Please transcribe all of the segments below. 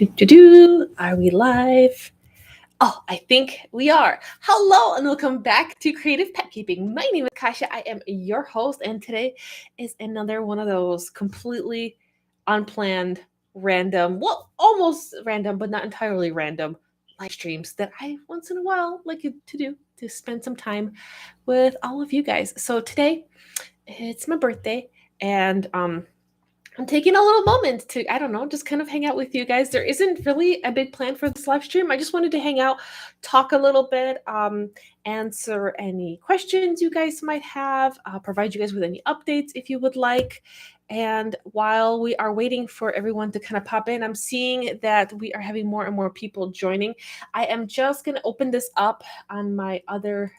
Are we live? Oh, I think we are. Hello and welcome back to Creative Pet Keeping. My name is Kasha. I am your host, and today is another one of those completely unplanned, random, well, almost random, but not entirely random live streams that I once in a while like to do to spend some time with all of you guys. So today it's my birthday, and I'm taking a little moment to, I don't know, just kind of hang out with you guys. There isn't really a big plan for this live stream. I just wanted to hang out, talk a little bit, answer any questions you guys might have, provide you guys with any updates if you would like. And while we are waiting for everyone to kind of pop in, I'm seeing that we are having more and more people joining. I am just going to open this up on my other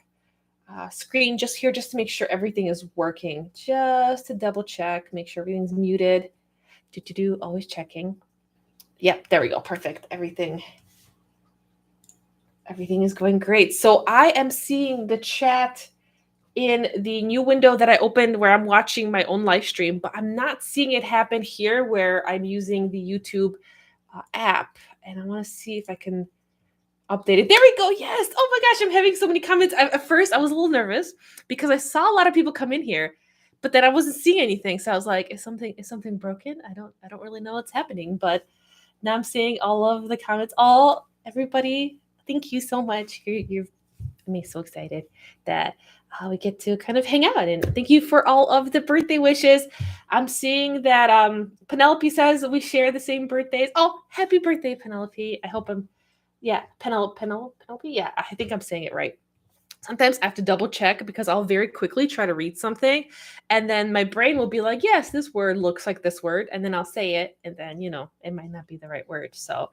screen just here, just to make sure everything is working, just to double check, make sure everything's muted. Always checking. Yep, there we go. Perfect. Everything is going great. So I am seeing the chat in the new window that I opened where I'm watching my own live stream, but I'm not seeing it happen here where I'm using the YouTube app. And I want to see if I can update it. There we go. Yes. Oh my gosh, I'm having so many comments. At first, I was a little nervous because I saw a lot of people come in here, but then I wasn't seeing anything. So I was like, is something broken? I don't really know what's happening. But now I'm seeing all of the comments. Everybody, thank you so much. You're me so excited that we get to kind of hang out, and thank you for all of the birthday wishes. I'm seeing that Penelope says we share the same birthdays. Oh, happy birthday, Penelope. I hope Penelope. Yeah, I think I'm saying it right. Sometimes I have to double check because I'll very quickly try to read something, and then my brain will be like, yes, this word looks like this word, and then I'll say it, and then, it might not be the right word. So,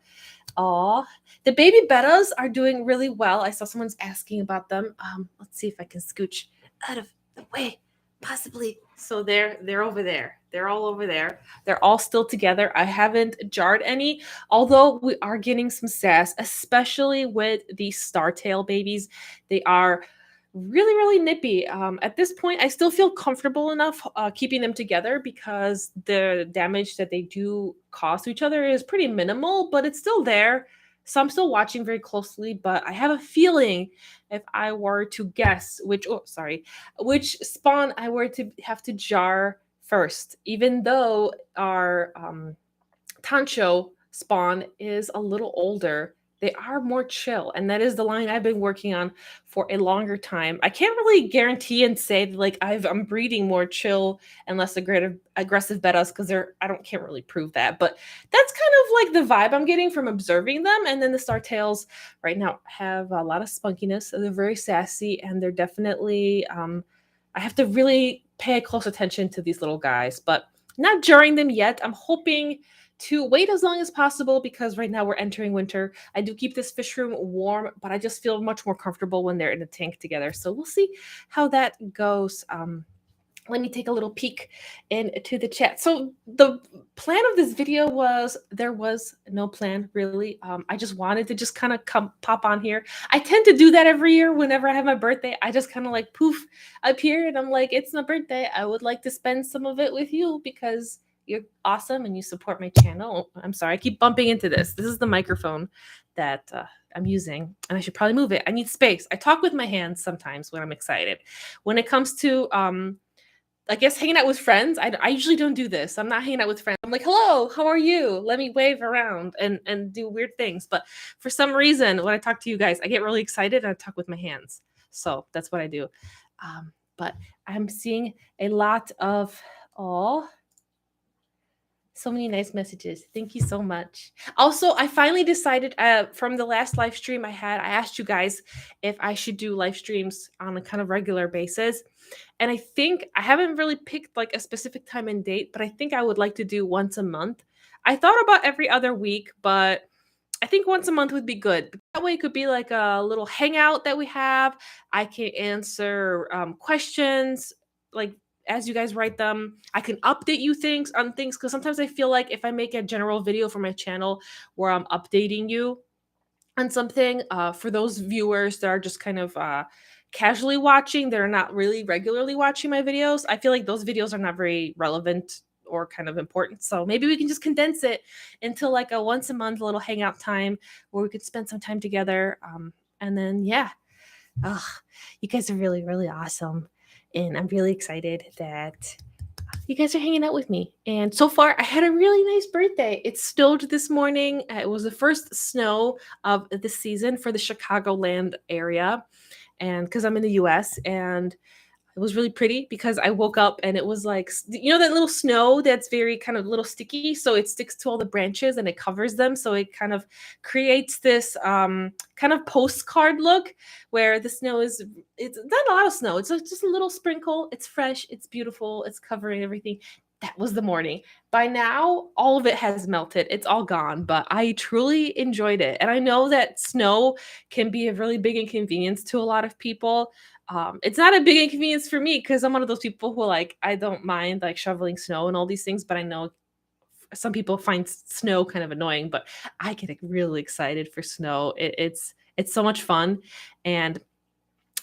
the baby bettas are doing really well. I saw someone's asking about them. Let's see if I can scooch out of the way, possibly. So they're over there. They're all over there. They're all still together. I haven't jarred any, although we are getting some sass, especially with these star tail babies. They are really, really nippy. At this point, I still feel comfortable enough keeping them together because the damage that they do cause to each other is pretty minimal, but it's still there. So I'm still watching very closely, but I have a feeling if I were to guess which spawn I were to have to jar first, even though our Tancho spawn is a little older, they are more chill. And that is the line I've been working on for a longer time. I can't really guarantee and say that, like, I'm breeding more chill and less aggressive bettas because can't really prove that. But that's kind of like the vibe I'm getting from observing them. And then the Startails right now have a lot of spunkiness. They're very sassy, and they're definitely I have to really pay close attention to these little guys, but not jarring them yet. I'm hoping to wait as long as possible because right now we're entering winter. I do keep this fish room warm, but I just feel much more comfortable when they're in a tank together. So we'll see how that goes. Let me take a little peek into the chat. So the plan of this video there was no plan really. I just wanted to just kind of pop on here. I tend to do that every year whenever I have my birthday. I just kind of like poof up here, and I'm like, it's my birthday. I would like to spend some of it with you because you're awesome and you support my channel. I'm sorry, I keep bumping into this. This is the microphone that I'm using, and I should probably move it. I need space. I talk with my hands sometimes when I'm excited. When it comes to I guess hanging out with friends, I usually don't do this. I'm not hanging out with friends. I'm like, hello, how are you? Let me wave around and do weird things. But for some reason, when I talk to you guys, I get really excited and I talk with my hands. So that's what I do. But I'm seeing a lot of, so many nice messages. Thank you so much. Also, I finally decided from the last live stream I asked you guys if I should do live streams on a kind of regular basis. And I think I haven't really picked like a specific time and date, but I think I would like to do once a month. I thought about every other week, but I think once a month would be good. That way it could be like a little hangout that we have. I can answer questions like as you guys write them. I can update you on things because sometimes I feel like if I make a general video for my channel where I'm updating you on something, for those viewers that are just kind of casually watching, they're not really regularly watching my videos, I feel like those videos are not very relevant or kind of important. So maybe we can just condense it into like a once a month little hangout time where we could spend some time together. And then, yeah, oh, you guys are really, really awesome. And I'm really excited that you guys are hanging out with me. And so far, I had a really nice birthday. It snowed this morning. It was the first snow of the season for the Chicagoland area. And because I'm in the US, and it was really pretty because I woke up and it was like, that little snow that's very kind of little sticky. So it sticks to all the branches and it covers them. So it kind of creates this kind of postcard look where the snow it's not a lot of snow. It's just a little sprinkle. It's fresh. It's beautiful. It's covering everything. That was the morning. By now, all of it has melted. It's all gone, but I truly enjoyed it. And I know that snow can be a really big inconvenience to a lot of people. It's not a big inconvenience for me because I'm one of those people who like I don't mind like shoveling snow and all these things, but I know some people find snow kind of annoying, but I get really excited for snow. It's so much fun, and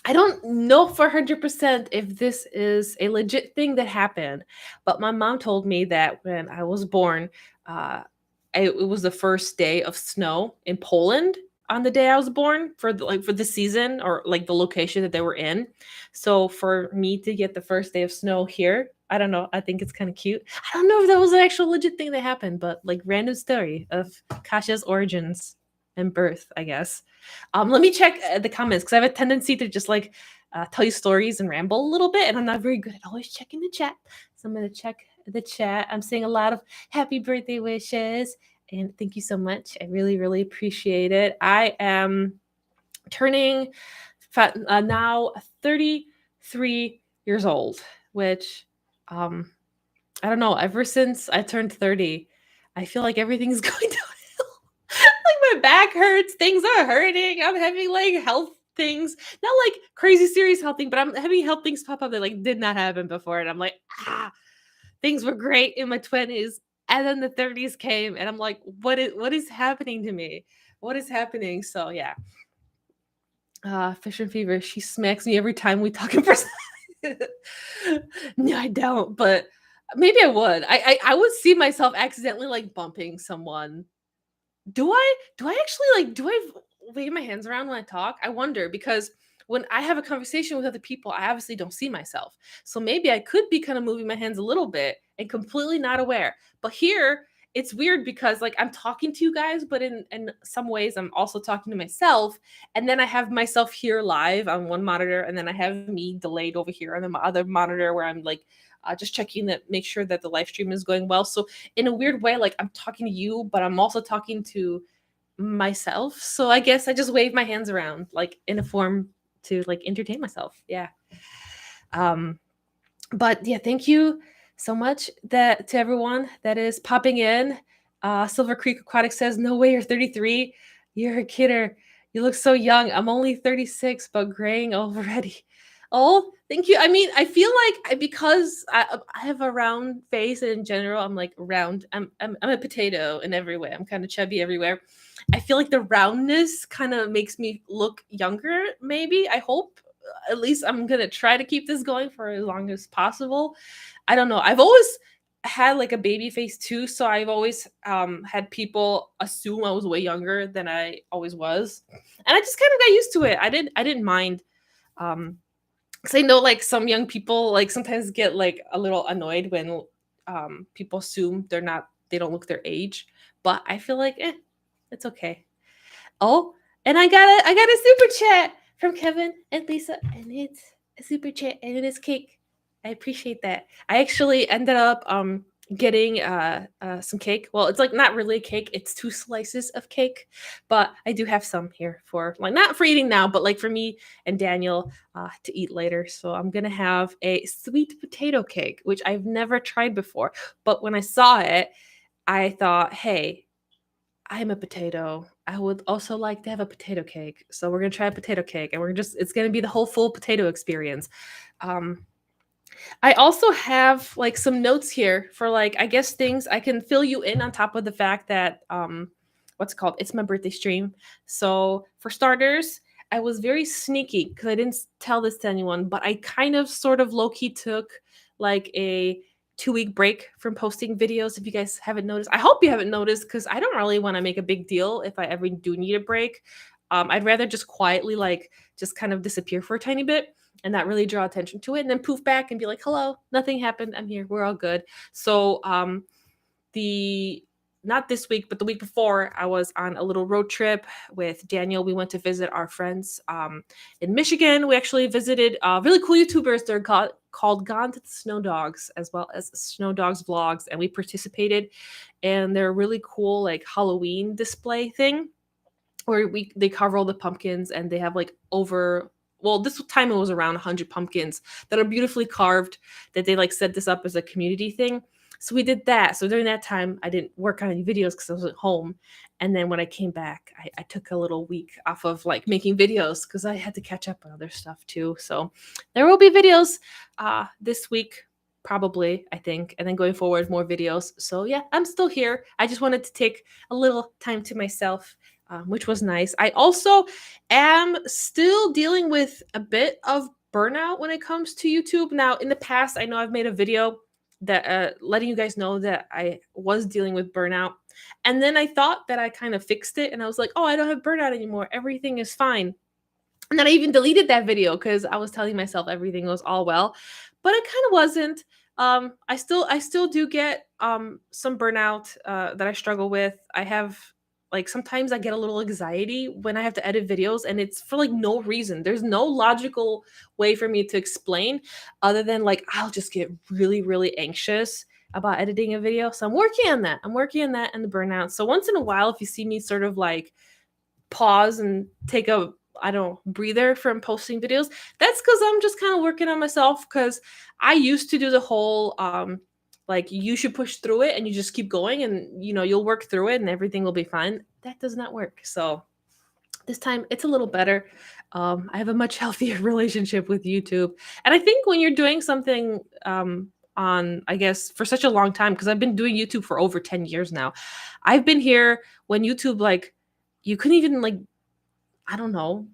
I don't know for 100% if this is a legit thing that happened, but my mom told me that when I was born, uh, it was the first day of snow in Poland on the day I was born for the season or like the location that they were in. So for me to get the first day of snow here, I don't know. I think it's kind of cute. I don't know if that was an actual legit thing that happened, but like random story of Kasha's origins and birth, I guess. Let me check the comments because I have a tendency to just like tell you stories and ramble a little bit, and I'm not very good at always checking the chat. So I'm gonna check the chat. I'm seeing a lot of happy birthday wishes, and thank you so much. I really, really appreciate it. I am turning now 33 years old, which I don't know. Ever since I turned 30, I feel like everything's going downhill. Like my back hurts, things are hurting. I'm having like health things, not like crazy serious health thing, but I'm having health things pop up that like did not happen before. And I'm like, things were great in my 20s. And then the 30s came, and I'm like, what is happening to me? What is happening? So yeah. Fish and Fever. She smacks me every time we talk in person. No, I don't, but maybe I would. I would see myself accidentally like bumping someone. Do I actually like do I wave my hands around when I talk? I wonder because when I have a conversation with other people, I obviously don't see myself. So maybe I could be kind of moving my hands a little bit and completely not aware. But here it's weird because like I'm talking to you guys, but in some ways I'm also talking to myself. And then I have myself here live on one monitor, and then I have me delayed over here on the other monitor where I'm like just checking that, make sure that the live stream is going well. So in a weird way, like I'm talking to you, but I'm also talking to myself. So I guess I just wave my hands around like in a form to like entertain myself. Yeah. Um, but yeah, thank you so much that to everyone that is popping in. Silver Creek Aquatic says, "No way, you're 33. You're a kidder. You look so young. I'm only 36, but graying already." Oh, thank you. I mean, I feel like because I have a round face, and in general, I'm like round. I'm a potato in every way. I'm kind of chubby everywhere. I feel like the roundness kind of makes me look younger. Maybe I hope. At least I'm gonna try to keep this going for as long as possible. I don't know. I've always had like a baby face too, so I've always had people assume I was way younger than I always was, and I just kind of got used to it. I didn't mind. Because I know like some young people like sometimes get like a little annoyed when people assume they don't look their age, but I feel like it's okay. Oh, and I got a super chat from Kevin and Lisa, and it's a super chat, and it is cake. I appreciate that. I actually ended up getting some cake. Well, it's like not really cake, it's 2 slices of cake, but I do have some here for like not for eating now, but like for me and Daniel to eat later. So I'm gonna have a sweet potato cake, which I've never tried before. But when I saw it, I thought, hey, I'm a potato. I would also like to have a potato cake. So we're gonna try a potato cake, and it's gonna be the whole full potato experience. Um, I also have like some notes here for like I guess things I can fill you in on top of the fact that what's it called? It's my birthday stream. So for starters, I was very sneaky because I didn't tell this to anyone, but I kind of sort of low key took like a 2-week break from posting videos. If you guys haven't noticed, I hope you haven't noticed, because I don't really want to make a big deal if I ever do need a break. I'd rather just quietly, like, just kind of disappear for a tiny bit and not really draw attention to it, and then poof back and be like, hello, nothing happened, I'm here, we're all good. So the not this week, but the week before, I was on a little road trip with Daniel. We went to visit our friends in Michigan. We actually visited really cool YouTubers. They're called Gone to the Snow Dogs, as well as Snow Dogs Vlogs, and we participated in their really cool like Halloween display thing, where they cover all the pumpkins, and they have like over, well, this time it was around 100 pumpkins that are beautifully carved, that they like set this up as a community thing. So we did that. So during that time, I didn't work on any videos because I was at home. And then when I came back, I took a little week off of like making videos because I had to catch up on other stuff too. So there will be videos this week, probably, I think, and then going forward, more videos. So yeah, I'm still here. I just wanted to take a little time to myself, which was nice. I also am still dealing with a bit of burnout when it comes to YouTube. Now, in the past, I know I've made a video that letting you guys know that I was dealing with burnout. And then I thought that I kind of fixed it, and I was like, oh, I don't have burnout anymore. Everything is fine. And then I even deleted that video because I was telling myself everything was all well, but it kind of wasn't. I still do get some burnout that I struggle with. I have, like, sometimes I get a little anxiety when I have to edit videos, and it's for like no reason. There's no logical way for me to explain, other than like I'll just get really, really anxious about editing a video. So I'm working on that. I'm working on that and the burnout. So once in a while, if you see me sort of like pause and take a, I don't know, breather from posting videos, that's because I'm just kind of working on myself. Because I used to do the whole like, you should push through it and you just keep going, and you'll work through it and everything will be fine. That does not work. So this time it's a little better. I have a much healthier relationship with YouTube. And I think when you're doing something on, I guess, for such a long time, because I've been doing YouTube for over 10 years now, I've been here when YouTube, like, you couldn't even, like, I don't know,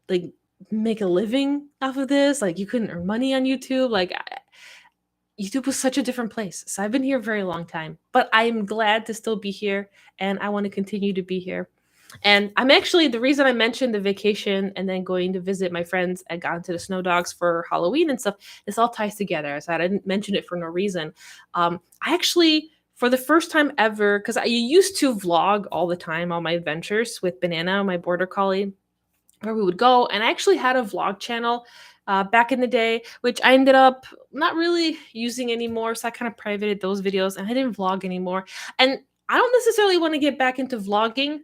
like, make a living off of this. Like, you couldn't earn money on YouTube. Like, YouTube was such a different place. So I've been here a very long time, but I'm glad to still be here, and I want to continue to be here. And I'm actually, the reason I mentioned the vacation and then going to visit my friends and gone to the Snow Dogs for Halloween and stuff, this all ties together. I said I didn't mention it for no reason. I actually, for the first time ever, because I used to vlog all the time, all my adventures with Banana, my border collie, where we would go. And I actually had a vlog channel back in the day, which I ended up not really using anymore. So I kind of privated those videos and I didn't vlog anymore. And I don't necessarily want to get back into vlogging,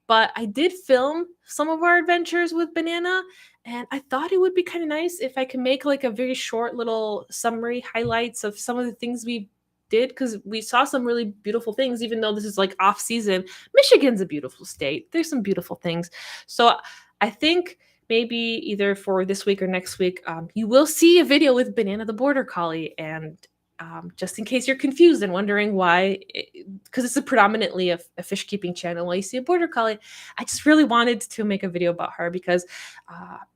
but I did film some of our adventures with Banana. And I thought it would be kind of nice if I could make like a very short little summary highlights of some of the things we did, because we saw some really beautiful things. Even though this is like off season, Michigan's a beautiful state. There's some beautiful things. So I think maybe either for this week or next week, you will see a video with Banana the Border Collie. And just in case you're confused and wondering why, because it's predominantly a fish keeping channel, while you see a Border Collie, I just really wanted to make a video about her, because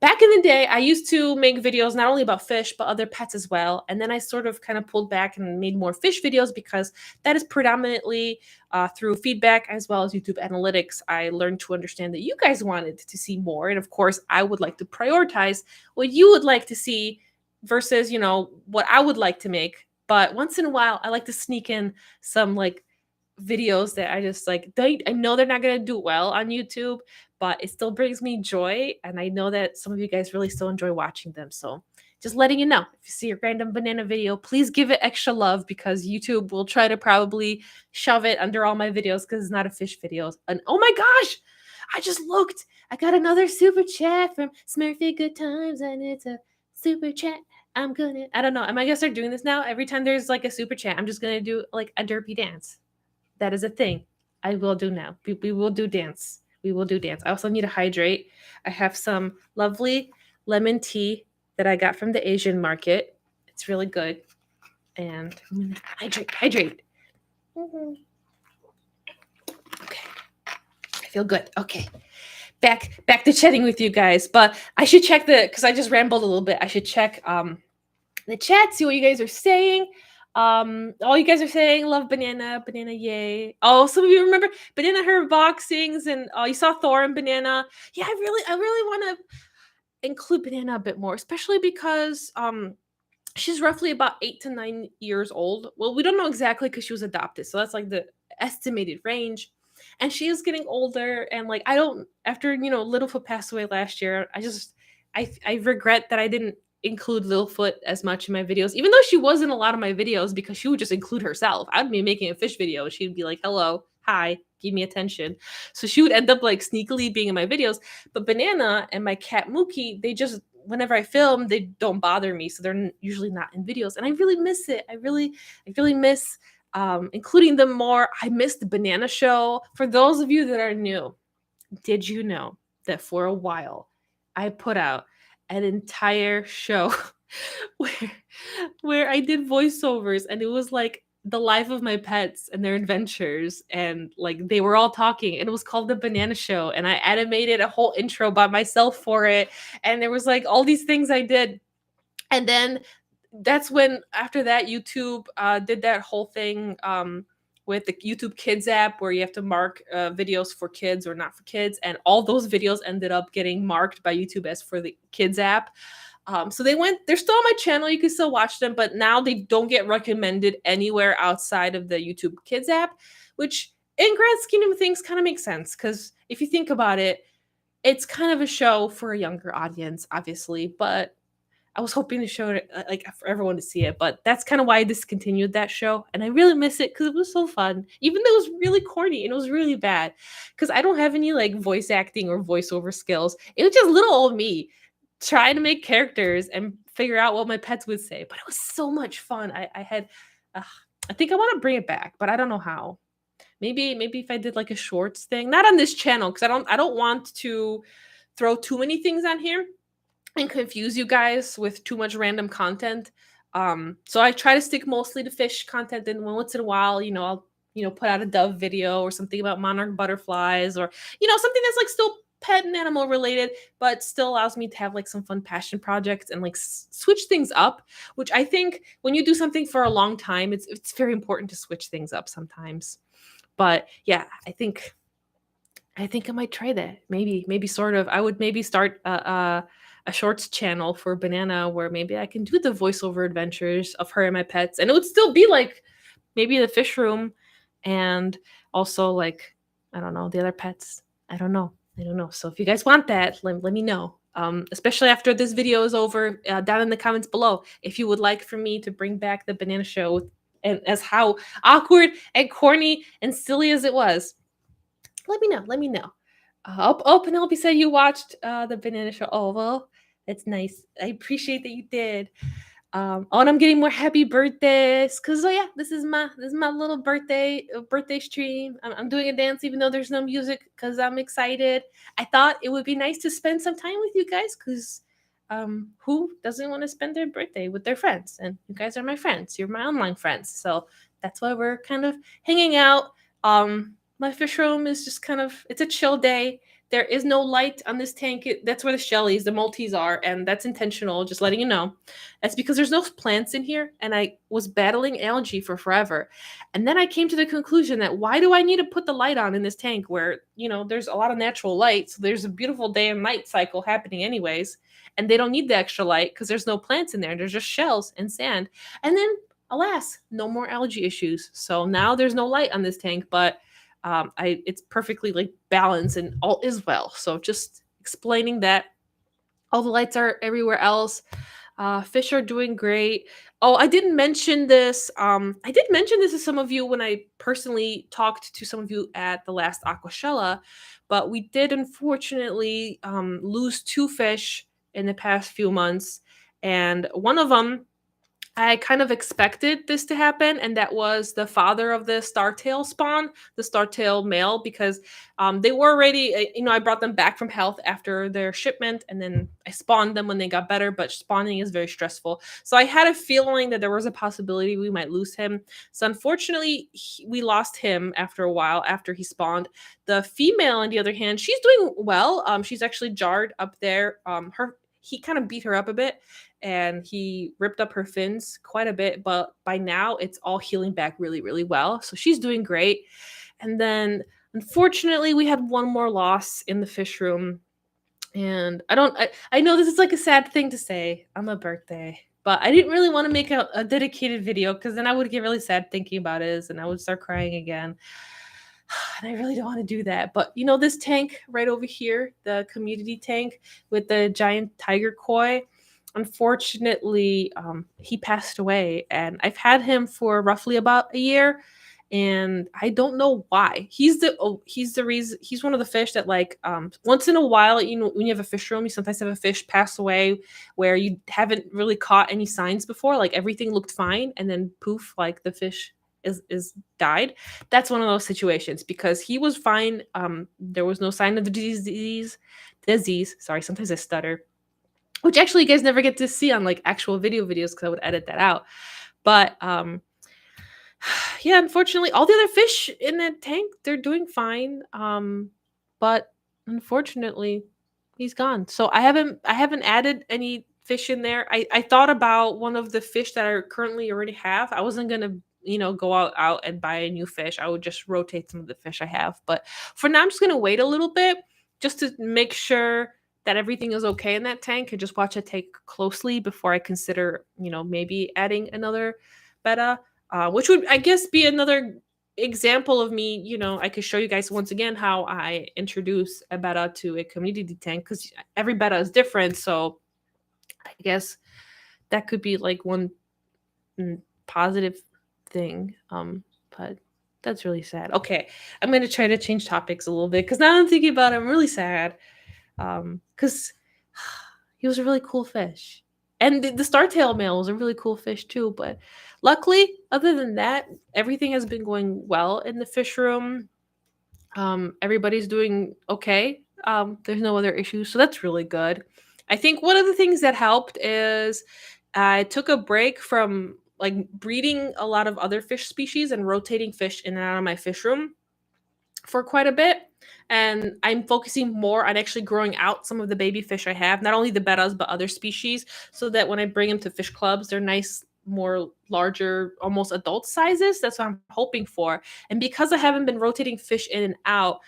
back in the day, I used to make videos not only about fish, but other pets as well. And then I sort of kind of pulled back and made more fish videos, because that is predominantly through feedback as well as YouTube analytics. I learned to understand that you guys wanted to see more. And of course, I would like to prioritize what you would like to see versus, what I would like to make. But once in a while, I like to sneak in some like videos that I just like. I know they're not going to do well on YouTube, but it still brings me joy. And I know that some of you guys really still enjoy watching them. So just letting you know, if you see a random Banana video, please give it extra love, because YouTube will try to probably shove it under all my videos because it's not a fish video. And oh my gosh, I just looked. I got another super chat from Smurfy Good Times, and it's a super chat. I don't know. Am I gonna start doing this now? Every time there's like a super chat, I'm just gonna do like a derpy dance. That is a thing I will do now. We will do dance. We will do dance. I also need to hydrate. I have some lovely lemon tea that I got from the Asian market. It's really good. And I'm gonna hydrate. Mm-hmm. Okay. I feel good. Okay. Back to chatting with you guys. But I should check because I just rambled a little bit. I should check the chat, see what you guys are saying. All you guys are saying love banana, banana, yay. Oh, some of you remember banana her boxings, and you saw Thor and banana. Yeah, I really want to include banana a bit more, especially because she's roughly about 8 to 9 years old. Well, we don't know exactly because she was adopted, so that's like the estimated range. And she is getting older, and like I don't. After Littlefoot passed away last year, I regret that I didn't include Littlefoot as much in my videos, even though she was in a lot of my videos because she would just include herself. I'd be making a fish video, she'd be like, "Hello, hi, give me attention." So she would end up like sneakily being in my videos. But Banana and my cat Mookie, they just whenever I film, they don't bother me, so they're usually not in videos, and I really miss it. I really miss including them more. I miss the Banana Show. For those of you that are new, did you know that for a while I put out an entire show where I did voiceovers, and it was like the life of my pets and their adventures, and like they were all talking, and it was called the Banana Show, and I animated a whole intro by myself for it, and there was like all these things I did. And then that's when after that YouTube did that whole thing with the YouTube Kids app where you have to mark videos for kids or not for kids, and all those videos ended up getting marked by YouTube as for the Kids app. So they're still on my channel. You can still watch them, but now they don't get recommended anywhere outside of the YouTube Kids app, which in grand scheme of things kind of makes sense because if you think about it, it's kind of a show for a younger audience, obviously, but I was hoping to show it like for everyone to see it, but that's kind of why I discontinued that show, and I really miss it because it was so fun. Even though it was really corny and it was really bad, because I don't have any like voice acting or voiceover skills. It was just little old me trying to make characters and figure out what my pets would say. But it was so much fun. I had, I think I want to bring it back, but I don't know how. Maybe if I did like a shorts thing, not on this channel, because I don't want to throw too many things on here and confuse you guys with too much random content. So I try to stick mostly to fish content, and once in a while, I'll put out a dove video or something about monarch butterflies, or something that's like still pet and animal related, but still allows me to have like some fun passion projects and like switch things up. Which I think when you do something for a long time, it's very important to switch things up sometimes. But yeah, I think I might try that. Maybe sort of. I would maybe start a shorts channel for Banana where maybe I can do the voiceover adventures of her and my pets, and it would still be like maybe the fish room, and also like I don't know the other pets. I don't know. So if you guys want that, let me know. Especially after this video is over, down in the comments below, if you would like for me to bring back the Banana Show, and as how awkward and corny and silly as it was, let me know. Let me know. Penelope said you watched the Banana Show. Oh well, that's nice. I appreciate that you did. And I'm getting more happy birthdays because yeah, this is my little birthday stream. I'm doing a dance even though there's no music because I'm excited. I thought it would be nice to spend some time with you guys because who doesn't want to spend their birthday with their friends? And you guys are my friends. You're my online friends, so that's why we're kind of hanging out. My fish room is just kind of it's a chill day. There is no light on this tank. That's where the shellies, the multis are, and that's intentional. Just letting you know. That's because there's no plants in here, and I was battling algae for forever. And then I came to the conclusion that why do I need to put the light on in this tank where, there's a lot of natural light, so there's a beautiful day and night cycle happening anyways, and they don't need the extra light because there's no plants in there. There's just shells and sand. And then, alas, no more algae issues. So now there's no light on this tank, but it's perfectly like balanced and all is well. So just explaining that all the lights are everywhere else. Fish are doing great. Oh, I didn't mention this. I did mention this to some of you when I personally talked to some of you at the last Aquashella, but we did unfortunately lose two fish in the past few months, and one of them I kind of expected this to happen, and that was the father of the startail spawn, the startail male, because they were already, I brought them back from health after their shipment, and then I spawned them when they got better, but spawning is very stressful. So I had a feeling that there was a possibility we might lose him. So unfortunately, we lost him after a while after he spawned. The female, on the other hand, she's doing well. She's actually jarred up there. he kind of beat her up a bit and he ripped up her fins quite a bit, but by now it's all healing back really, really well. So she's doing great. And then unfortunately, we had one more loss in the fish room. And I know this is like a sad thing to say on my birthday, but I didn't really want to make a dedicated video because then I would get really sad thinking about it and I would start crying again. And I really don't want to do that. But this tank right over here, the community tank with the giant tiger koi, unfortunately, he passed away. And I've had him for roughly about a year. And I don't know why. He's the reason. He's one of the fish that once in a while, when you have a fish room, you sometimes have a fish pass away where you haven't really caught any signs before. Like everything looked fine, and then poof, like the fish is died. That's one of those situations because he was fine. There was no sign of the disease. Sorry, sometimes I stutter. Which actually you guys never get to see on like actual videos because I would edit that out. But yeah, unfortunately, all the other fish in that tank, they're doing fine. But unfortunately, he's gone. So I haven't added any fish in there. I thought about one of the fish that I currently already have. I wasn't gonna, go out and buy a new fish. I would just rotate some of the fish I have. But for now, I'm just gonna wait a little bit just to make sure that everything is okay in that tank and just watch it take closely before I consider, maybe adding another betta. Which would, I guess, be another example of me. I could show you guys once again how I introduce a betta to a community tank because every betta is different. So I guess that could be like one positive thing. But that's really sad. Okay, I'm gonna try to change topics a little bit because now I'm thinking about it, I'm really sad. Because he was a really cool fish. And the startail male was a really cool fish too. But luckily, other than that, everything has been going well in the fish room. Everybody's doing okay. There's no other issues. So that's really good. I think one of the things that helped is I took a break from like breeding a lot of other fish species and rotating fish in and out of my fish room for quite a bit. And I'm focusing more on actually growing out some of the baby fish I have, not only the bettas, but other species, so that when I bring them to fish clubs, they're nice, more larger, almost adult sizes. That's what I'm hoping for. And because I haven't been rotating fish in and out,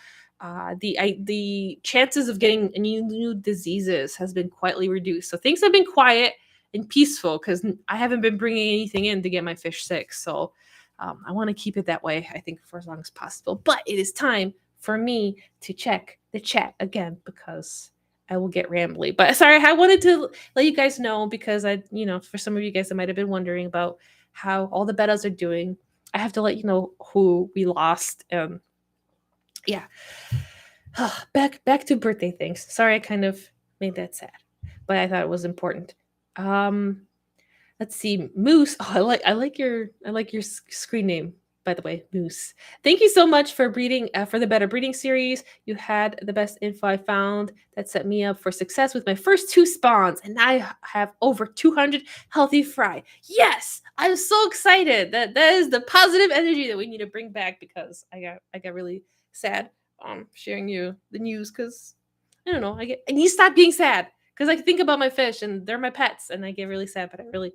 the chances of getting any new diseases has been quietly reduced. So things have been quiet and peaceful because I haven't been bringing anything in to get my fish sick. So I want to keep it that way, I think, for as long as possible. But it is time for me to check the chat again because I will get rambly. But sorry, I wanted to let you guys know because for some of you guys that might have been wondering about how all the bettas are doing. I have to let you know who we lost. Yeah. Back to birthday things. Sorry, I kind of made that sad, but I thought it was important. Let's see, Moose. Oh, I like your screen name, by the way, Moose. Thank you so much for breeding for the Better Breeding series. You had the best info I found that set me up for success with my first 2 spawns, and I have over 200 healthy fry. Yes, I'm so excited. That is the positive energy that we need to bring back because I got really sad sharing you the news because I don't know. I need to stop being sad because I think about my fish and they're my pets and I get really sad, but I really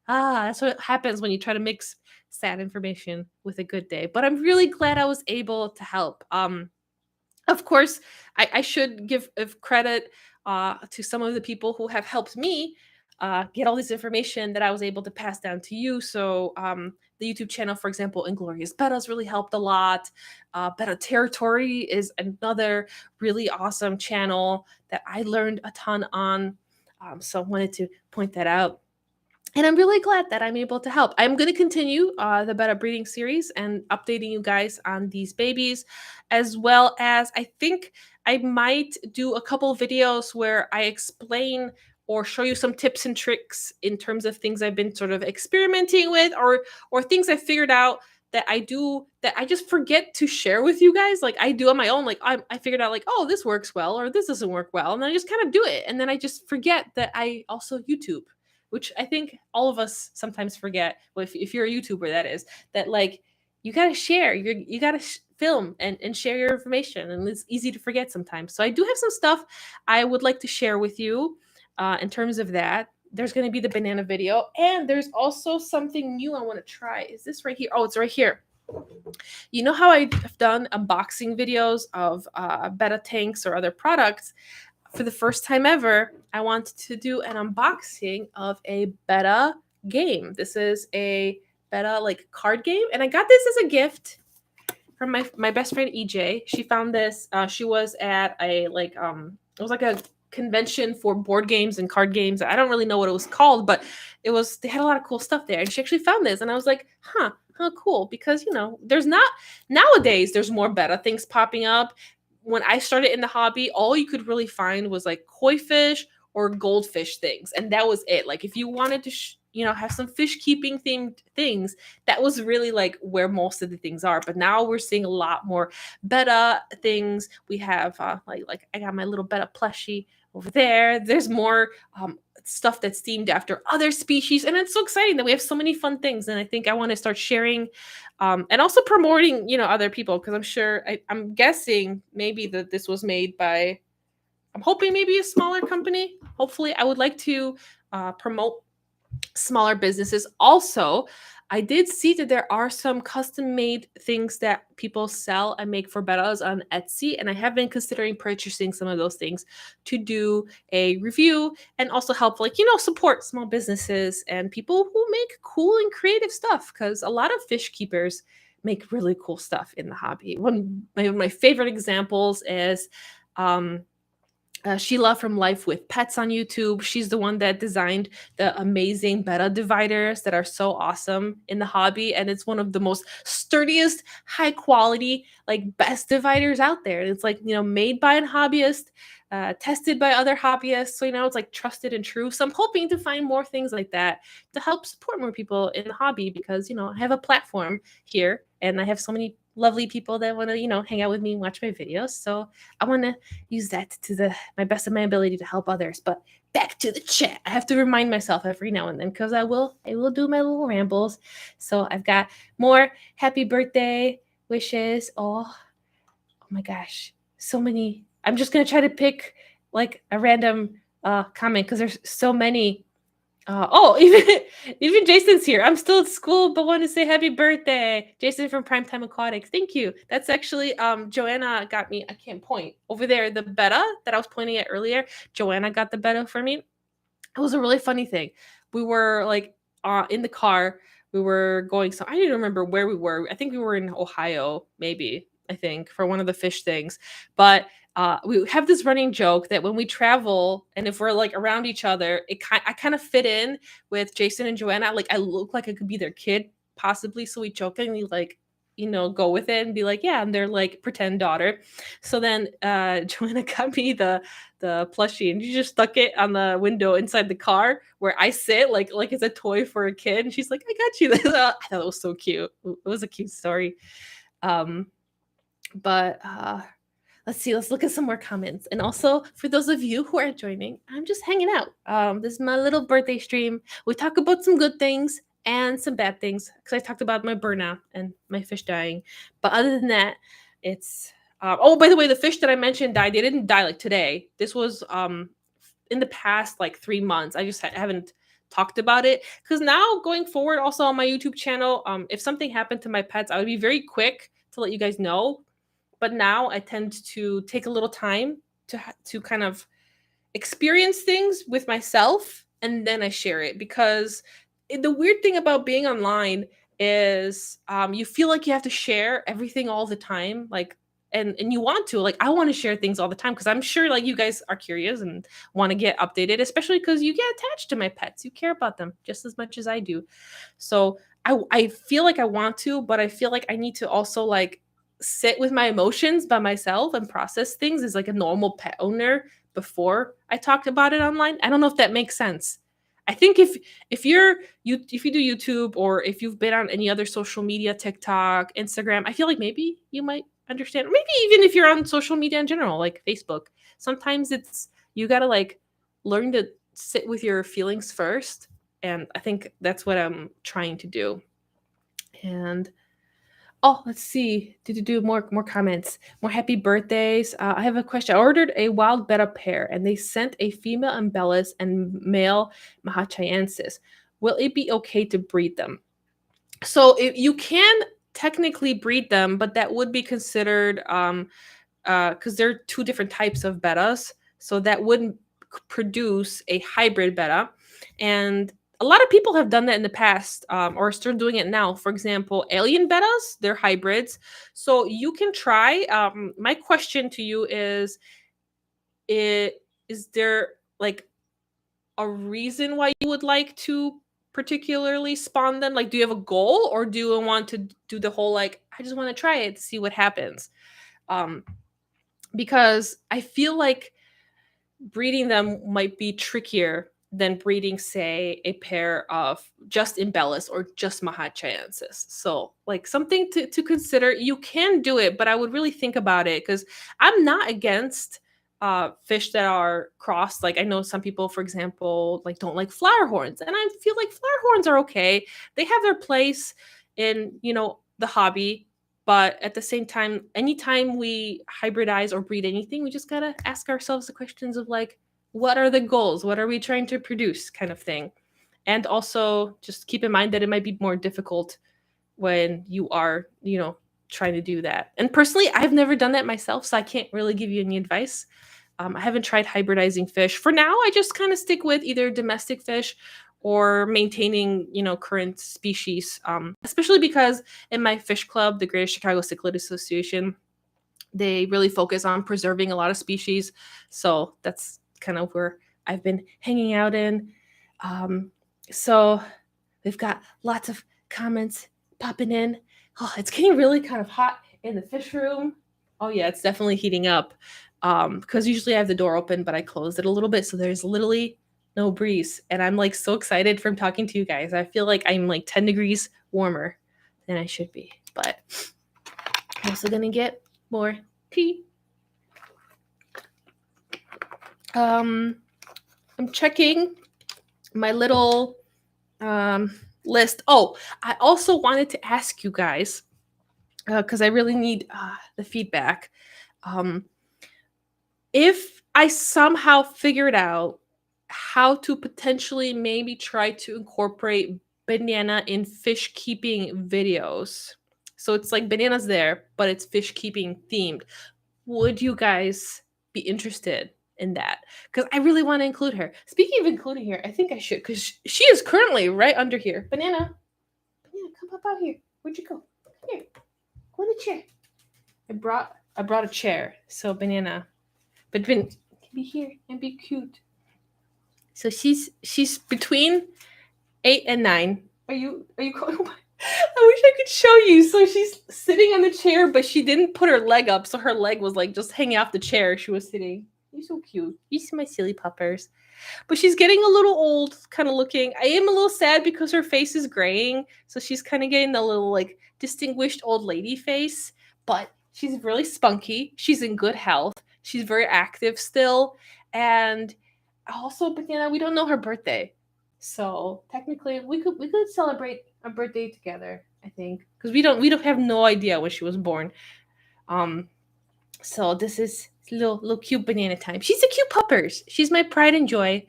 that's what happens when you try to mix sad information with a good day. But I'm really glad I was able to help. Of course, I should give credit to some of the people who have helped me get all this information that I was able to pass down to you. So the YouTube channel, for example, Inglorious Bettas really helped a lot. Betta Territory is another really awesome channel that I learned a ton on. So I wanted to point that out. And I'm really glad that I'm able to help. I'm going to continue the Betta Breeding series and updating you guys on these babies, as well as I think I might do a couple videos where I explain or show you some tips and tricks in terms of things I've been sort of experimenting with or things I figured out that I do that I just forget to share with you guys. Like I do on my own. Like I figured out like, oh, this works well or this doesn't work well. And then I just kind of do it. And then I just forget that I also YouTube, which I think all of us sometimes forget. Well, if you're a YouTuber, that is, that like you got to share, you got to film and share your information. And it's easy to forget sometimes. So I do have some stuff I would like to share with you. in terms of that. There's going to be the banana video, and there's also something new I want to try. Is this right here? Oh, it's right here. You know how I've done unboxing videos of betta tanks or other products? For the first time ever, I want to do an unboxing of a betta game. This is a betta like card game, and I got this as a gift from my best friend EJ. She found this. She was at a it was like a convention for board games and card games. I don't really know what it was called, but they had a lot of cool stuff there. And she actually found this, and I was like, huh, cool. Because there's not nowadays. There's more betta things popping up. When I started in the hobby, all you could really find was like koi fish or goldfish things, and that was it. Like if you wanted to, have some fish keeping themed things, that was really like where most of the things are. But now we're seeing a lot more betta things. We have like I got my little betta plushie over there. There's more stuff that's themed after other species, and it's so exciting that we have so many fun things. And I think I want to start sharing and also promoting other people, because I'm sure I'm guessing maybe that this was made by, I'm hoping maybe a smaller company. Hopefully I would like to promote smaller businesses. Also, I did see that there are some custom made things that people sell and make for bettas on Etsy, and I have been considering purchasing some of those things to do a review and also help support small businesses and people who make cool and creative stuff, because a lot of fish keepers make really cool stuff in the hobby. One of my favorite examples is Sheila from Life with Pets on YouTube. She's the one that designed the amazing betta dividers that are so awesome in the hobby. And it's one of the most sturdiest, high quality, like best dividers out there. And it's like, made by a hobbyist, tested by other hobbyists. So, it's like trusted and true. So I'm hoping to find more things like that to help support more people in the hobby, because, I have a platform here and I have so many lovely people that want to, hang out with me and watch my videos. So I want to use that to my best of my ability to help others. But back to the chat. I have to remind myself every now and then, because I will do my little rambles. So I've got more happy birthday wishes. Oh my gosh. So many. I'm just gonna try to pick like a random comment, because there's so many. Even Jason's here. I'm still at school, but want to say happy birthday, Jason from Primetime Aquatics. Thank you. That's actually Joanna got me. I can't point over there. The betta that I was pointing at earlier. Joanna got the betta for me. It was a really funny thing. We were like in the car. We were going. So I don't remember where we were. I think we were in Ohio, maybe. I think for one of the fish things, but we have this running joke that when we travel and if we're like around each other, I kind of fit in with Jason and Joanna. Like I look like I could be their kid, possibly. So we jokingly go with it and be like, yeah, I'm their like pretend daughter. So then Joanna got me the plushie, and you just stuck it on the window inside the car where I sit, like it's a toy for a kid. And she's like, I got you. I thought it was so cute. It was a cute story. But let's see, let's look at some more comments. And also for those of you who are joining, I'm just hanging out. This is my little birthday stream. We talk about some good things and some bad things, because I talked about my burnout and my fish dying. But other than that, it's oh, by the way, the fish that I mentioned died. They didn't die like today. This was in the past like 3 months. I just haven't talked about it, because now going forward, also on my YouTube channel, if something happened to my pets, I would be very quick to let you guys know. But now I tend to take a little time to kind of experience things with myself, and then I share it, because the weird thing about being online is you feel like you have to share everything all the time, like and you want to, like I want to share things all the time, because I'm sure like you guys are curious and want to get updated, especially because you get attached to my pets, you care about them just as much as I do. So I feel like I want to, but I feel like I need to also like sit with my emotions by myself and process things as like a normal pet owner before I talked about it online. I don't know if that makes sense. I think if you do YouTube, or if you've been on any other social media, TikTok, Instagram, I feel like maybe you might understand. Maybe even if you're on social media in general, like Facebook, sometimes you got to like learn to sit with your feelings first, and I think that's what I'm trying to do. And Oh, let's see. Do more comments. More happy birthdays. I have a question. I ordered a wild betta pair, and they sent a female embellis and male mahachaensis. Will it be okay to breed them? So you can technically breed them, but that would be considered because there are two different types of bettas, so that wouldn't produce a hybrid betta. And a lot of people have done that in the past, or still doing it now. For example, alien bettas, they're hybrids, so you can try. My question to you is: is there like a reason why you would like to particularly spawn them? Like, do you have a goal, or do you want to do the whole like, I just want to try it to see what happens? Um, because I feel like breeding them might be trickier than breeding, say, a pair of just embellis or just mahachaensis. So, like, something to consider. You can do it, but I would really think about it, because I'm not against fish that are crossed. Like, I know some people, for example, like don't like flower horns, and I feel like flower horns are okay. They have their place in, the hobby, but at the same time, anytime we hybridize or breed anything, we just gotta ask ourselves the questions of like, what are the goals? What are we trying to produce, kind of thing? And also just keep in mind that it might be more difficult when you are, trying to do that. And personally, I've never done that myself, so I can't really give you any advice. I haven't tried hybridizing fish. For now, I just kind of stick with either domestic fish or maintaining, current species. Especially because in my fish club, the Greater Chicago Cichlid Association, they really focus on preserving a lot of species. So that's kind of where I've been hanging out in. So we've got lots of comments popping in. Oh, it's getting really kind of hot in the fish room. Oh yeah, it's definitely heating up. Because usually I have the door open, but I closed it a little bit, so there's literally no breeze. And I'm like so excited from talking to you guys. I feel like I'm like 10 degrees warmer than I should be. But I'm also gonna get more tea. I'm checking my little list. Oh, I also wanted to ask you guys, because I really need the feedback. If I somehow figured out how to potentially maybe try to incorporate banana in fish keeping videos, so it's like bananas there, but it's fish keeping themed, would you guys be interested in that? Because I really want to include her. Speaking of including her, I think I should, because she is currently right under here. Banana, come up out here. Where'd you go? Come here. Go in the chair. I brought a chair. So Banana, but can be here and be cute. So she's between 8 and 9. Are you going? I wish I could show you. So she's sitting on the chair, but she didn't put her leg up, so her leg was like just hanging off the chair she was sitting. You're so cute. You see my silly puppers. But she's getting a little old, kind of looking. I am a little sad because her face is graying, so she's kind of getting the little like distinguished old lady face. But she's really spunky. She's in good health. She's very active still, and also, Banana, we don't know her birthday, so technically we could celebrate a birthday together. I think because we don't have no idea when she was born. Um, so this is little cute Banana time. She's a cute puppers. She's my pride and joy.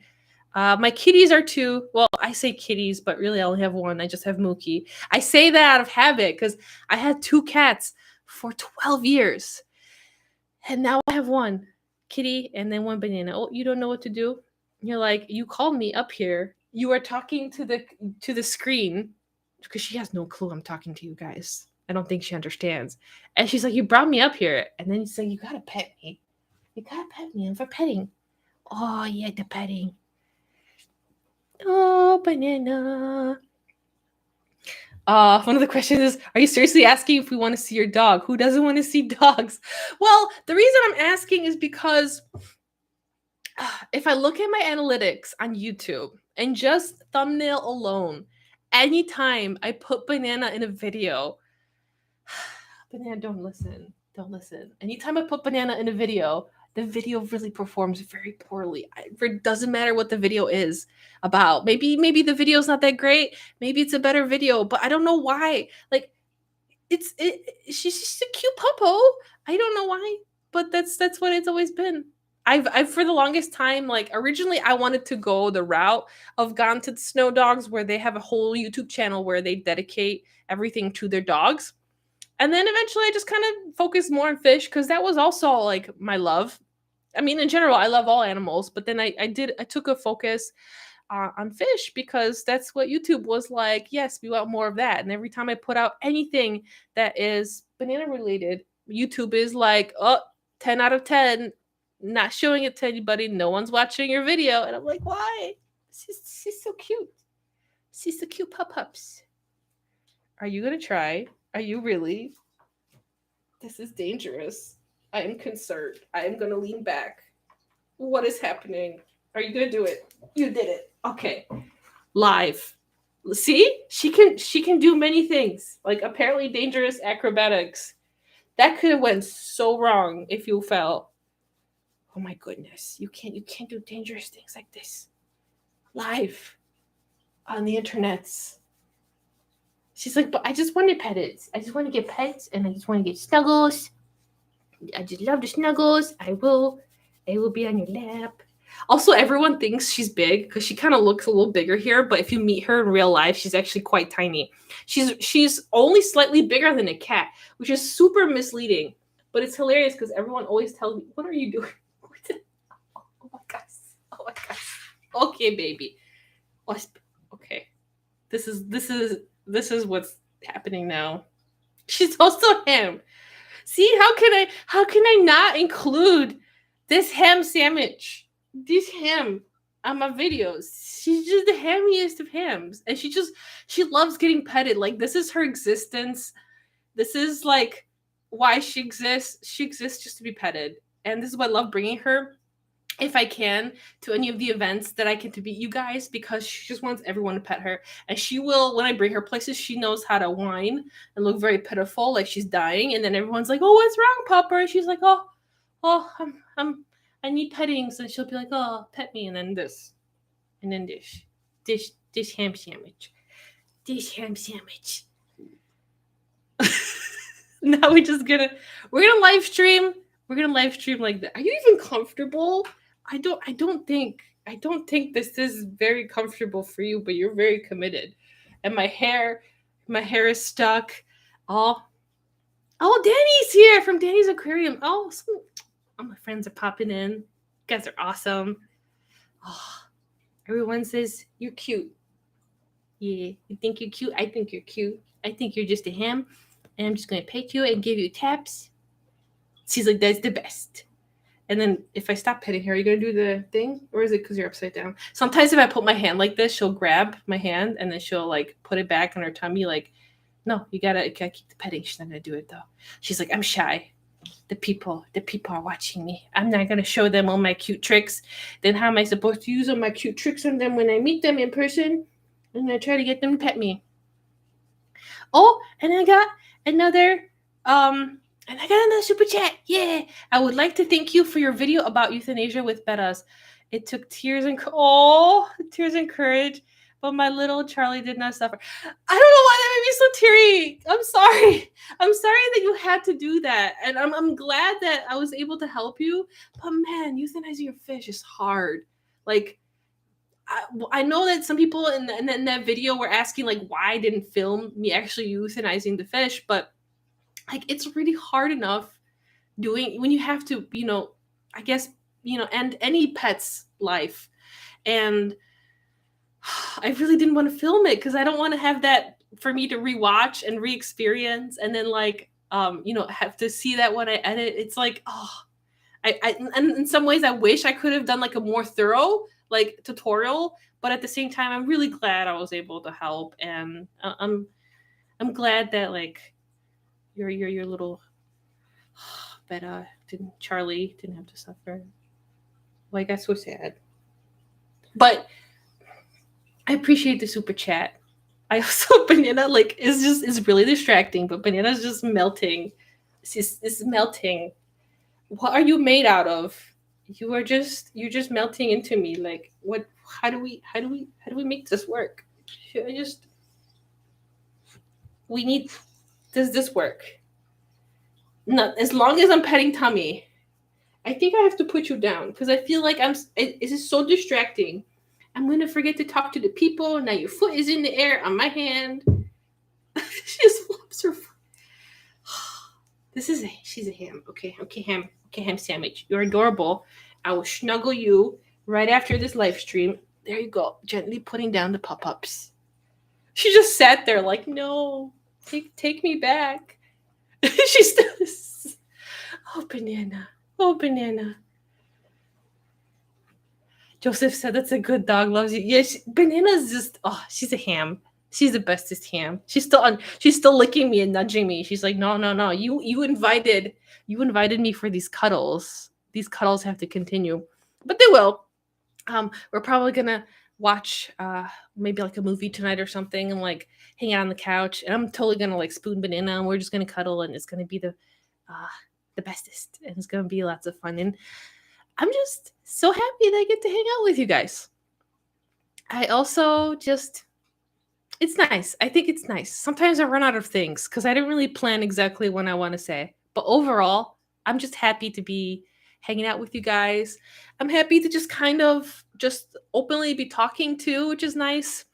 My kitties are two. Well, I say kitties, but really I only have one. I just have Mookie. I say that out of habit because I had two cats for 12 years. And now I have one kitty and then one Banana. Oh, you don't know what to do? You're like, you called me up here. You are talking to the screen, because she has no clue I'm talking to you guys. I don't think she understands. And she's like, you brought me up here. And then you say, you gotta pet me. You gotta pet me. I'm for petting. Oh, yeah, the petting. Oh, Banana. One of the questions is, are you seriously asking if we want to see your dog? Who doesn't want to see dogs? Well, the reason I'm asking is because if I look at my analytics on YouTube and just thumbnail alone, anytime I put Banana in a video, Banana, don't listen. Don't listen. Anytime I put Banana in a video, the video really performs very poorly. It doesn't matter what the video is about. Maybe the video's not that great. Maybe it's a better video, but I don't know why. Like, She's just a cute puppo. I don't know why, but that's what it's always been. I've for the longest time, like originally I wanted to go the route of Gone to the Snow Dogs, where they have a whole YouTube channel where they dedicate everything to their dogs. And then eventually I just kind of focused more on fish because that was also like my love. I mean, in general, I love all animals, but then I took a focus on fish because that's what YouTube was like. Yes, we want more of that. And every time I put out anything that is banana related, YouTube is like, oh, 10 out of 10, not showing it to anybody. No one's watching your video. And I'm like, why? She's so cute. She's so cute, pups. Are you going to try? Are you really? This is dangerous. I am concerned. I am going to lean back. What is happening? Are you going to do it? You did it. Okay. Live. See? She can do many things. Like apparently dangerous acrobatics. That could have went so wrong if you fell. Oh my goodness. You can't do dangerous things like this. Live on the internets. She's like, but I just want to pet it. I just want to get pets and I just want to get snuggles. I just love the snuggles. I will be on your lap. Also, everyone thinks she's big because she kind of looks a little bigger here, but if you meet her in real life, she's actually quite tiny. She's only slightly bigger than a cat, which is super misleading. But it's hilarious because everyone always tells me, "What are you doing?" Oh my gosh! Oh my gosh! Okay, baby. Okay, this is what's happening now. She's also him. See, how can I not include this ham sandwich? This ham on my videos. She's just the hammiest of hams. And she loves getting petted. Like this is her existence. This is like why she exists. She exists just to be petted. And this is why I love bringing her if I can to any of the events that I get to meet you guys because she just wants everyone to pet her. And she will, when I bring her places, she knows how to whine and look very pitiful, like she's dying. And then everyone's like, "Oh, what's wrong, Pupper?" And she's like, "Oh, I need pettings." And she'll be like, "Oh, pet me." And then this, and then this ham sandwich, this ham sandwich. Now we're gonna live stream. We're gonna live stream like that. Are you even comfortable? I don't think this is very comfortable for you, but you're very committed. And my hair is stuck. Oh, oh, Danny's here from Danny's Aquarium. Oh, all my friends are popping in. You guys are awesome. Oh, everyone says you're cute. Yeah, you think you're cute? I think you're cute. I think you're just a ham. And I'm just gonna pet you and give you taps. She's like, "That's the best." And then if I stop petting her, are you gonna do the thing, or is it because you're upside down? Sometimes if I put my hand like this, she'll grab my hand and then she'll like put it back on her tummy. Like, no, you gotta keep the petting. She's not gonna do it though. She's like, "I'm shy. The people are watching me. I'm not gonna show them all my cute tricks. Then how am I supposed to use all my cute tricks on them when I meet them in person? And I try to get them to pet me." Oh, and I got another and I got another super chat. Yeah. "I would like to thank you for your video about euthanasia with bettas. It took tears and courage, but my little Charlie did not suffer." I don't know why that made me so teary. I'm sorry. I'm sorry that you had to do that. And I'm glad that I was able to help you. But man, euthanizing your fish is hard. Like I know that some people in that video were asking like why I didn't film me actually euthanizing the fish, but like it's really hard enough doing when you have to, I guess, end any pet's life. And I really didn't want to film it because I don't want to have that for me to rewatch and re-experience and then like have to see that when I edit. It's like, oh, and in some ways I wish I could have done like a more thorough like tutorial, but at the same time I'm really glad I was able to help. And I'm glad that like your little betta Charlie didn't have to suffer. Well, I got so sad. But I appreciate the super chat. I also Banana like is really distracting, but Banana's just melting. It's melting. What are you made out of? You're just melting into me. Like what? How do we make this work? We need does this work? Not as long as I'm petting tummy. I think I have to put you down because I feel like it is so distracting. I'm gonna forget to talk to the people. Now your foot is in the air on my hand. She just flops her foot. She's a ham. Okay, ham sandwich. You're adorable. I will snuggle you right after this live stream. There you go, gently putting down the pop-ups. She just sat there like, no, take me back. She's still, oh banana, oh banana. Joseph said that's a good dog, loves you. Yeah, Banana's just, oh, she's a ham. She's the bestest ham. She's still licking me and nudging me. She's like, no. You invited me for these cuddles. These cuddles have to continue. But they will. We're probably gonna watch maybe like a movie tonight or something and like hang out on the couch. And I'm totally gonna like spoon Banana and we're just gonna cuddle and it's gonna be the bestest. And it's gonna be lots of fun. And I'm just so happy that I get to hang out with you guys. I also just, it's nice. I think it's nice. Sometimes I run out of things because I didn't really plan exactly what I want to say. But overall, I'm just happy to be hanging out with you guys. I'm happy to just kind of just openly be talking to, which is nice.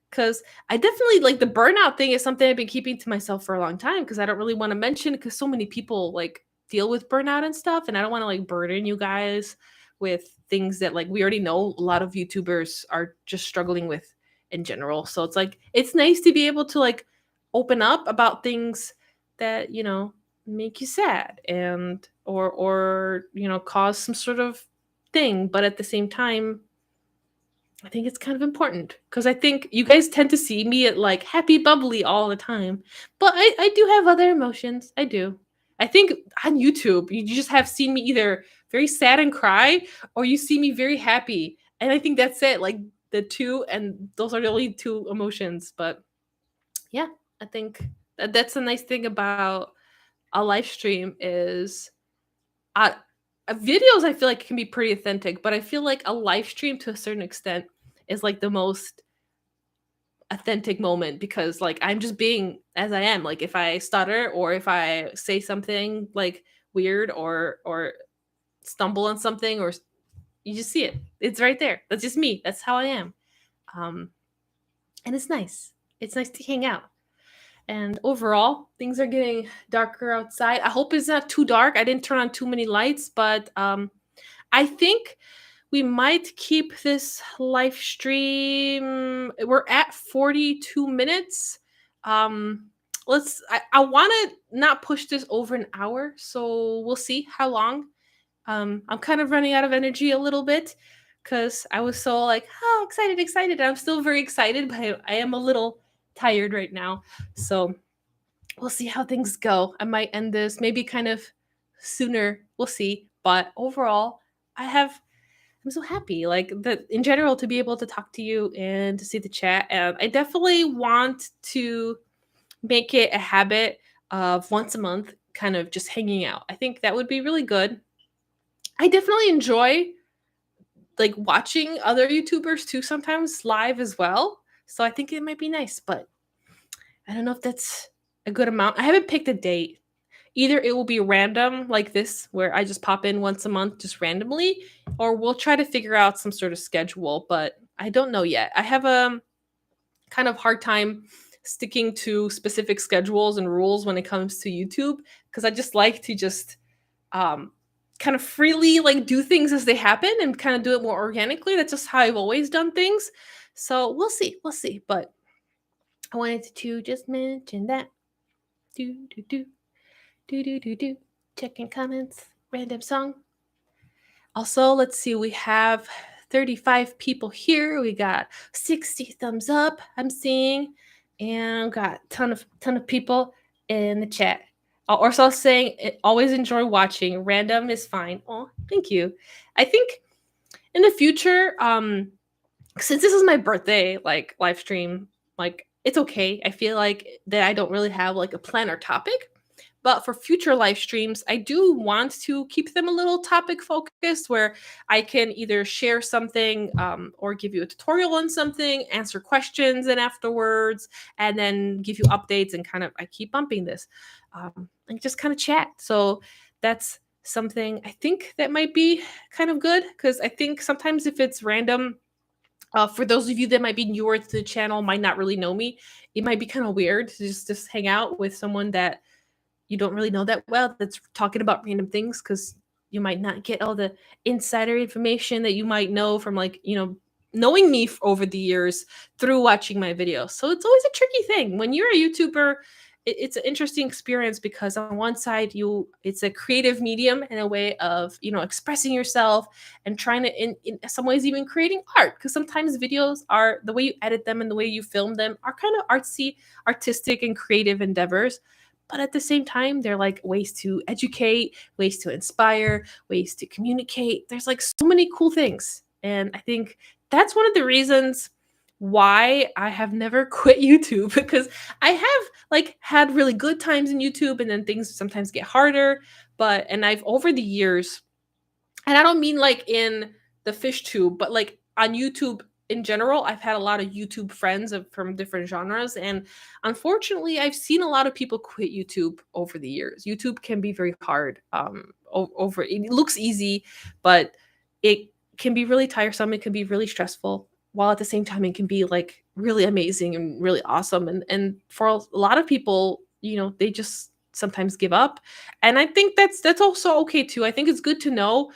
Because I definitely, like, the burnout thing is something I've been keeping to myself for a long time because I don't really want to mention because so many people, like, deal with burnout and stuff. And I don't want to, like, burden you guys with things that, like, we already know a lot of YouTubers are just struggling with in general. So it's like, it's nice to be able to like open up about things that, you know, make you sad and or you know, cause some sort of thing, but at the same time I think it's kind of important because I think you guys tend to see me at like happy bubbly all the time, but I do have other emotions. I do. I think on YouTube you just have seen me either very sad and cry or you see me very happy, and I think that's it. Like the two, and those are the only two emotions. But yeah, I think that's a nice thing about a live stream is uh, videos I feel like can be pretty authentic, but I feel like a live stream to a certain extent is like the most authentic moment because like I'm just being as I am. Like if I stutter or if I say something like weird or stumble on something, or you just see it. It's right there. That's just me. That's how I am. Um and it's nice. It's nice to hang out. And overall, things are getting darker outside. I hope it's not too dark. I didn't turn on too many lights, but I think we might keep this live stream. We're at 42 minutes. I want to not push this over an hour, so we'll see how long. I'm kind of running out of energy a little bit because I was so like, oh, excited. I'm still very excited, but I am a little tired right now. So we'll see how things go. I might end this maybe kind of sooner. We'll see. But overall, I'm so happy, like that in general, to be able to talk to you and to see the chat. And I definitely want to make it a habit of once a month, kind of just hanging out. I think that would be really good. I definitely enjoy like watching other YouTubers too, sometimes live as well. So I think it might be nice, but I don't know if that's a good amount. I haven't picked a date. Either it will be random like this, where I just pop in once a month just randomly, or we'll try to figure out some sort of schedule, but I don't know yet. I have a kind of hard time sticking to specific schedules and rules when it comes to YouTube because I just like to just kind of freely like do things as they happen and kind of do it more organically. That's just how I've always done things. So we'll see. But I wanted to just mention that. Do do do do do do do. Checking comments. Random song. Also, let's see. We have 35 people here. We got 60 thumbs up. I'm seeing, and got ton of people in the chat. Also saying, always enjoy watching. Random is fine. Oh, thank you. I think in the future, since this is my birthday, like live stream, like it's okay. I feel like that I don't really have like a plan or topic, But for future live streams, I do want to keep them a little topic focused where I can either share something or give you a tutorial on something, answer questions, and afterwards, and then give you updates and kind of I keep bumping this and just kind of chat. So that's something I think that might be kind of good because I think sometimes if it's random, for those of you that might be newer to the channel, might not really know me, it might be kind of weird to just hang out with someone that you don't really know that well that's talking about random things because you might not get all the insider information that you might know from like knowing me over the years through watching my videos. So it's always a tricky thing when you're a YouTuber. It's an interesting experience because on one side it's a creative medium and a way of expressing yourself and trying to in some ways even creating art because sometimes videos are the way you edit them and the way you film them are kind of artsy, artistic, and creative endeavors, but at the same time they're like ways to educate, ways to inspire, ways to communicate. There's like so many cool things, and I think that's one of the reasons why I have never quit YouTube because I have like had really good times in YouTube and then things sometimes get harder, but and I've over the years, and I don't mean like in the fish tube, but like on YouTube in general, I've had a lot of YouTube friends from different genres. And unfortunately, I've seen a lot of people quit YouTube over the years. YouTube can be very hard. Over it looks easy, but it can be really tiresome. It can be really stressful. While at the same time, it can be like really amazing and really awesome. And for a lot of people, they just sometimes give up. And I think that's also okay too. I think it's good to know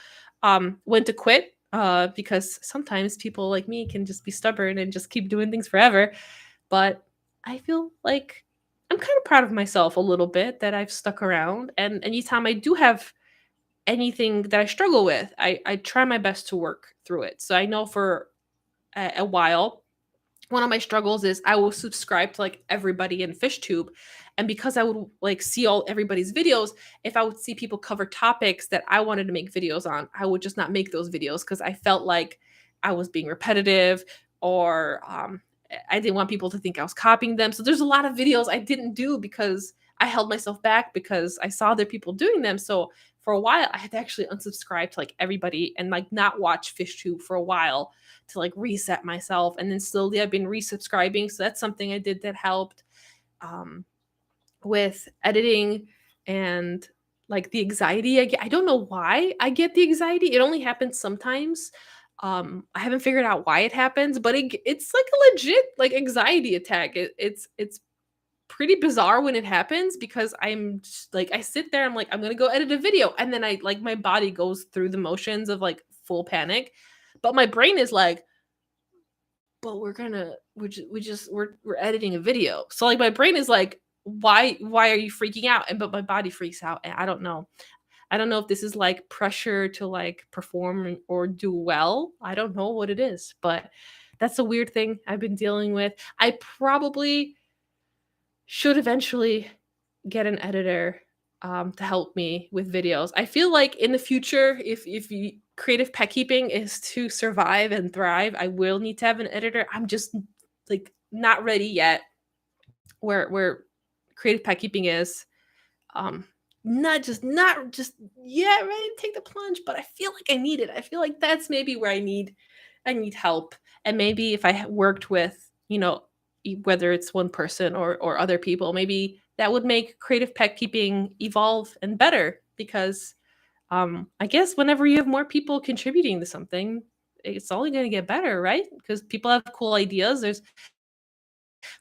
when to quit because sometimes people like me can just be stubborn and just keep doing things forever. But I feel like I'm kind of proud of myself a little bit that I've stuck around. And anytime I do have anything that I struggle with, I try my best to work through it. So I know for a while, one of my struggles is I will subscribe to like everybody in FishTube. And because I would like see all everybody's videos, if I would see people cover topics that I wanted to make videos on, I would just not make those videos because I felt like I was being repetitive or I didn't want people to think I was copying them. So there's a lot of videos I didn't do because I held myself back because I saw other people doing them. So for a while, I had to actually unsubscribe to like everybody and like not watch FishTube for a while to like reset myself. And then slowly I've been resubscribing. So that's something I did that helped um, with editing and like the anxiety I get. I don't know why I get the anxiety. It only happens sometimes. I haven't figured out why it happens, but it's like a legit like anxiety attack. It's pretty bizarre when it happens because I'm just, like I sit there, I'm like I'm gonna go edit a video, and then I like my body goes through the motions of like full panic, but my brain is like, but we're editing a video. So like my brain is like, why are you freaking out? And but my body freaks out. And I don't know. I don't know if this is like pressure to like perform or do well. I don't know what it is, but that's a weird thing I've been dealing with. I probably should eventually get an editor to help me with videos. I feel like in the future, if creative pet keeping is to survive and thrive, I will need to have an editor. I'm just like not ready yet. Where creative pet keeping is, um, not just yet ready to take the plunge, but I feel like I need it. I feel like that's maybe where I need help, and maybe if I worked with whether it's one person or other people, maybe that would make creative pet keeping evolve and better because I guess whenever you have more people contributing to something, it's only going to get better, right? Because people have cool ideas. There's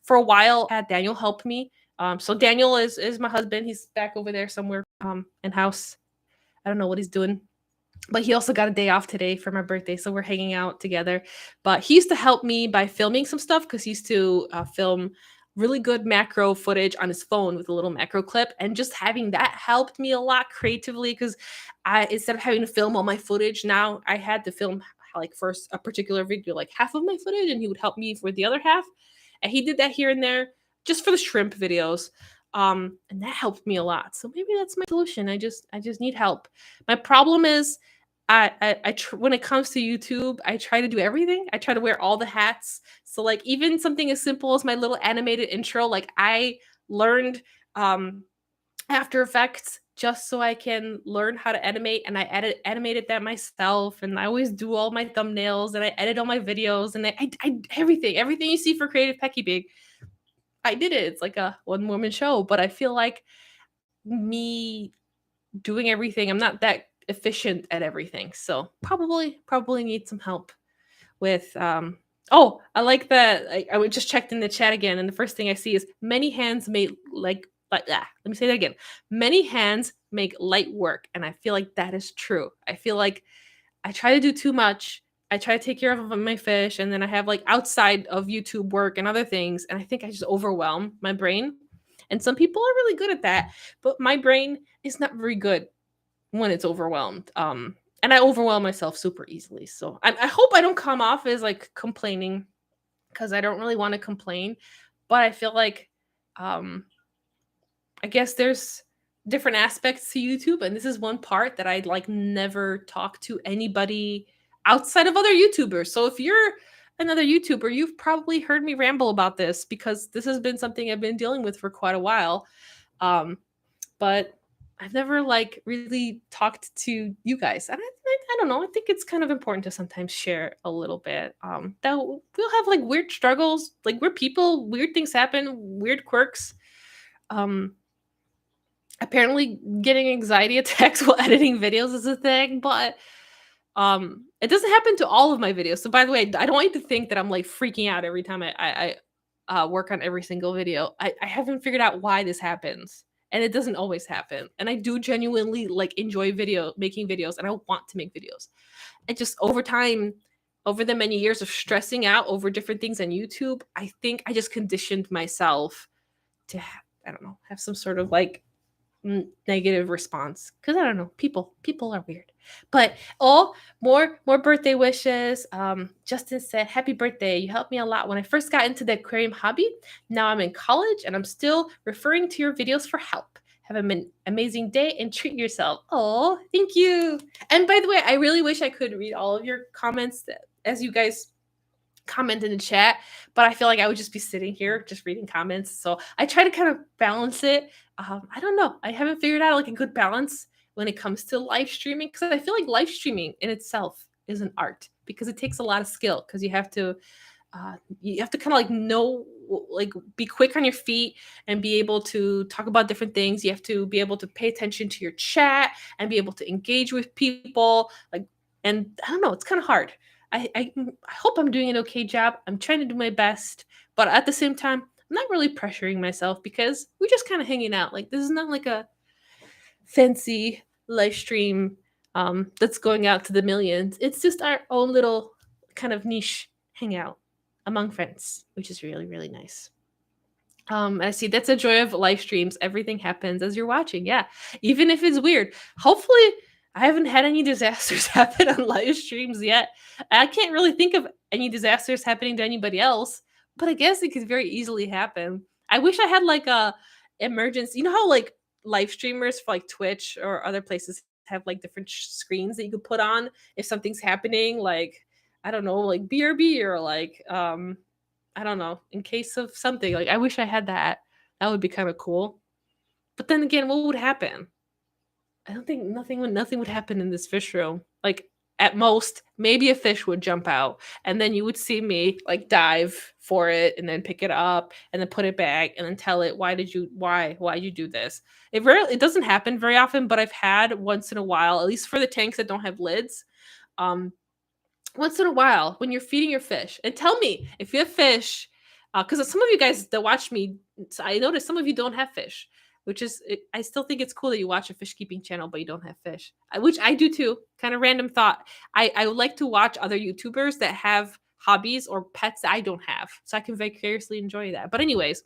for a while I had Daniel help me. So Daniel is my husband. He's back over there somewhere in house. I don't know what he's doing, but he also got a day off today for my birthday, so we're hanging out together. But he used to help me by filming some stuff because he used to film really good macro footage on his phone with a little macro clip, and just having that helped me a lot creatively because I instead of having to film all my footage, now I had to film like first a particular video, like half of my footage, and he would help me for the other half. And he did that here and there just for the shrimp videos. And that helped me a lot. So maybe that's my solution. I just need help. My problem is when it comes to YouTube, I try to do everything. I try to wear all the hats. So like even something as simple as my little animated intro, like I learned um After Effects just so I can learn how to animate, and I animated that myself, and I always do all my thumbnails, and I edit all my videos, and I everything you see for Creative Pet Keeping, I did it. It's like a one woman show, but I feel like me doing everything, I'm not that efficient at everything. So probably need some help with oh, I like that. I would just checked in the chat again, and the first thing I see is many hands make let me say that again. Many hands make light work, and I feel like that is true. I feel like I try to do too much. I try to take care of my fish, and then I have like outside of YouTube work and other things, and I think I just overwhelm my brain. And some people are really good at that, but my brain is not very good when it's overwhelmed. And I overwhelm myself super easily. So I hope I don't come off as like complaining because I don't really want to complain, but I feel like um, I guess there's different aspects to YouTube, and this is one part that I'd like never talk to anybody outside of other YouTubers. So if you're another YouTuber, you've probably heard me ramble about this because this has been something I've been dealing with for quite a while. Um, but I've never like really talked to you guys. And I don't know. I think it's kind of important to sometimes share a little bit. That we'll have like weird struggles, like we're people, weird things happen, weird quirks. Um, Apparently getting anxiety attacks while editing videos is a thing, but it doesn't happen to all of my videos. So by the way, I don't want you to think that I'm like freaking out every time I work on every single video. I haven't figured out why this happens, and it doesn't always happen. And I do genuinely like enjoy making videos, and I want to make videos. And just over time, over the many years of stressing out over different things on YouTube, I think I just conditioned myself to I don't know, have some sort of like negative response because I don't know, people are weird. But oh, more birthday wishes. Justin said, happy birthday, you helped me a lot when I first got into the aquarium hobby. Now I'm in college and I'm still referring to your videos for help. Have an amazing day and treat yourself. Oh, thank you. And by the way, I really wish I could read all of your comments as you guys comment in the chat, but I feel like I would just be sitting here just reading comments. So I try to kind of balance it. I don't know. I haven't figured out like a good balance when it comes to live streaming because I feel like live streaming in itself is an art because it takes a lot of skill because you have to kind of like know like be quick on your feet and be able to talk about different things. You have to be able to pay attention to your chat and be able to engage with people like and I don't know, it's kind of hard. I hope I'm doing an okay job. I'm trying to do my best, but at the same time, I'm not really pressuring myself because we're just kind of hanging out. Like this is not like a fancy live stream that's going out to the millions. It's just our own little kind of niche hangout among friends, which is really really nice. I see that's a joy of live streams. Everything happens as you're watching. Yeah. Even if it's weird. Hopefully, I haven't had any disasters happen on live streams yet. I can't really think of any disasters happening to anybody else, but I guess it could very easily happen. I wish I had like a emergency. You know how like live streamers for like Twitch or other places have like different screens that you could put on if something's happening, like I don't know, like BRB or like I don't know, in case of something. Like I wish I had that. That would be kind of cool. But then again, what would happen? I don't think nothing would happen in this fish room. Like at most, maybe a fish would jump out, and then you would see me like dive for it, and then pick it up, and then put it back, and then tell it why you do this. It doesn't happen very often, but I've had once in a while, at least for the tanks that don't have lids. Um, Once in a while when you're feeding your fish and tell me if you have fish because some of you guys that watch me I noticed some of you don't have fish which I still think it's cool that you watch a fish keeping channel but you don't have fish which I do too. Kind of random thought. I would like to watch other YouTubers that have hobbies or pets that I don't have so I can vicariously enjoy that. But anyways,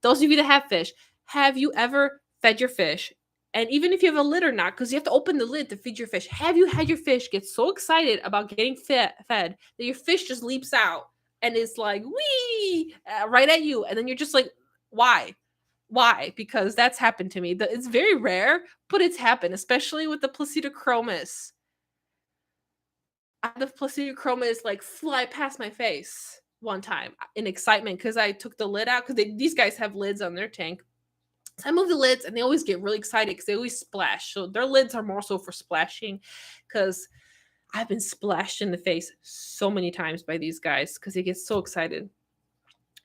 those of you that have fish, have you ever fed your fish? And even if you have a lid or not, because you have to open the lid to feed your fish, have you had your fish get so excited about getting fed that your fish just leaps out and is like, wee, right at you? And then you're just like, why? Why? Because that's happened to me. It's very rare, but it's happened, especially with the Placidochromis. The Placidochromis like fly past my face one time in excitement because I took the lid out because these guys have lids on their tank So I move the lids and they always get really excited because they always splash. So their lids are more so for splashing because I've been splashed in the face so many times by these guys because they get so excited.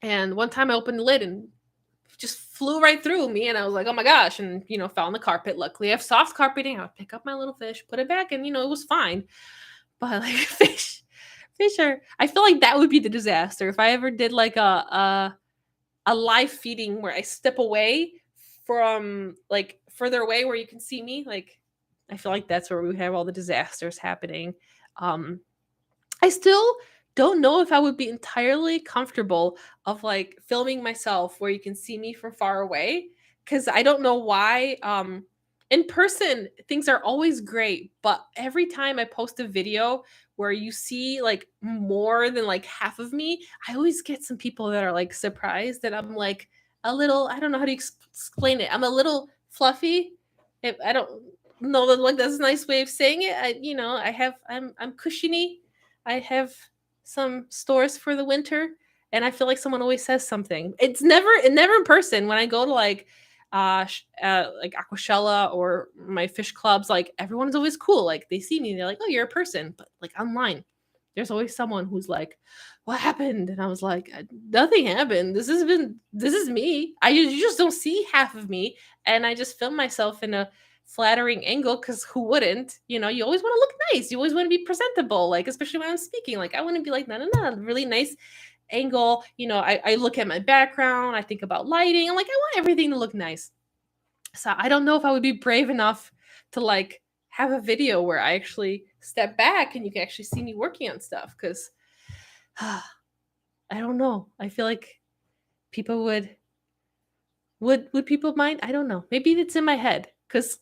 And one time I opened the lid and just flew right through me, and I was like, oh my gosh, and fell on the carpet. Luckily I have soft carpeting. I would pick up my little fish, put it back, and it was fine. But like fish are, I feel like that would be the disaster if I ever did like a live feeding where I step away from, like, further away where you can see me. Like, I feel like that's where we have all the disasters happening. um I still don't know if I would be entirely comfortable of like filming myself where you can see me from far away, cuz I don't know why. In person things are always great, but every time I post a video where you see like more than like half of me, I always get some people that are like surprised that I'm like a little, I don't know how to explain it. I'm a little fluffy. If I don't know that, like, that's a nice way of saying it. I'm cushiony. I have some stores for the winter, and I feel like someone always says something. It never in person. When I go to like Aquashella or my fish clubs, like everyone's always cool. Like they see me, and they're like, "Oh, you're a person." But like online, there's always someone who's like, "What happened?" And I was like, Nothing happened. This is me. You just don't see half of me, and I just film myself in a flattering angle because who wouldn't? You always want to look nice. You always want to be presentable, like especially when I'm speaking. Like I want to be like, no, no, no, really nice angle. I look at my background. I think about lighting. I'm like, I want everything to look nice. So I don't know if I would be brave enough to like have a video where I actually step back and you can actually see me working on stuff because I don't know. I feel like people would people mind? I don't know. Maybe it's in my head because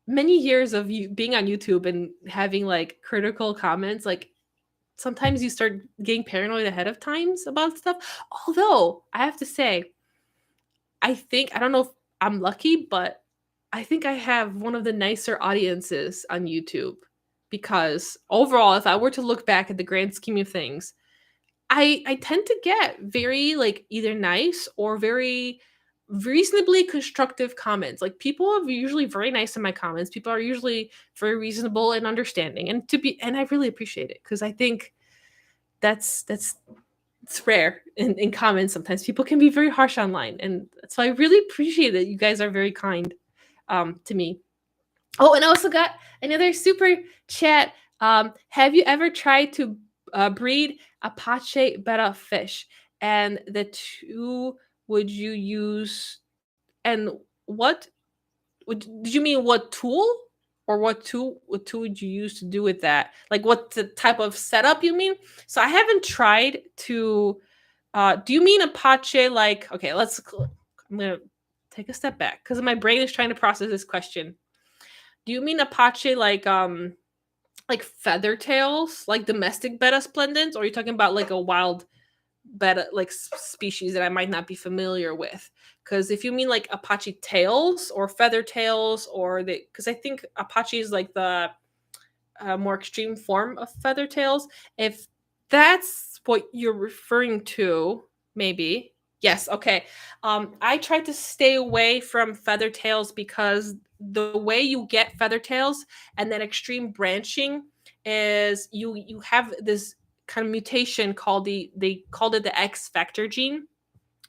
many years of you being on YouTube and having like critical comments, like sometimes you start getting paranoid ahead of times about stuff. Although I have to say, I don't know if I'm lucky, but I think I have one of the nicer audiences on YouTube because overall, if I were to look back at the grand scheme of things, I tend to get very like either nice or very reasonably constructive comments. Like people are usually very nice in my comments. People are usually very reasonable and understanding. And I really appreciate it because I think that's it's rare in comments. Sometimes people can be very harsh online. And so I really appreciate that you guys are very kind to me. Oh, and I also got another super chat. Have you ever tried to breed Apache betta fish? And the two would you use? And what did you mean? What tool or What tool would you use to do with that? Like, what the type of setup you mean? So I haven't tried to. Do you mean Apache? Like, okay, I'm gonna take a step back because my brain is trying to process this question. Do you mean Apache like feather tails, like domestic betta splendens, or are you talking about like a wild betta like species that I might not be familiar with? Because if you mean like Apache tails or feather tails, or because I think Apache is like the more extreme form of feather tails. If that's what you're referring to, maybe. Yes, okay. I try to stay away from feather tails because the way you get feather tails and that extreme branching is you have this kind of mutation called they called it the X factor gene.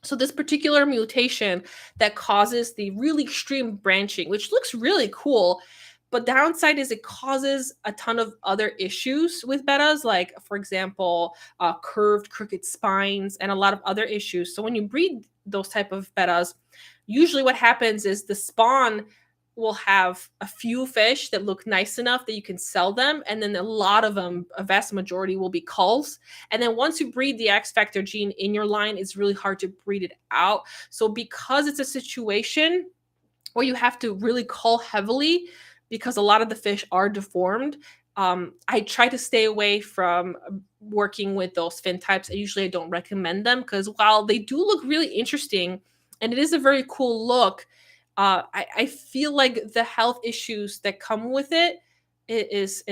So this particular mutation that causes the really extreme branching, which looks really cool, but downside is it causes a ton of other issues with bettas, like for example, curved, crooked spines, and a lot of other issues. So when you breed those type of bettas, usually what happens is the spawn will have a few fish that look nice enough that you can sell them, and then a lot of them, a vast majority, will be culls. And then once you breed the X factor gene in your line, it's really hard to breed it out. So because it's a situation where you have to really cull heavily because a lot of the fish are deformed, I try to stay away from working with those fin types. And usually I don't recommend them because while they do look really interesting and it is a very cool look, I feel like the health issues that come with it is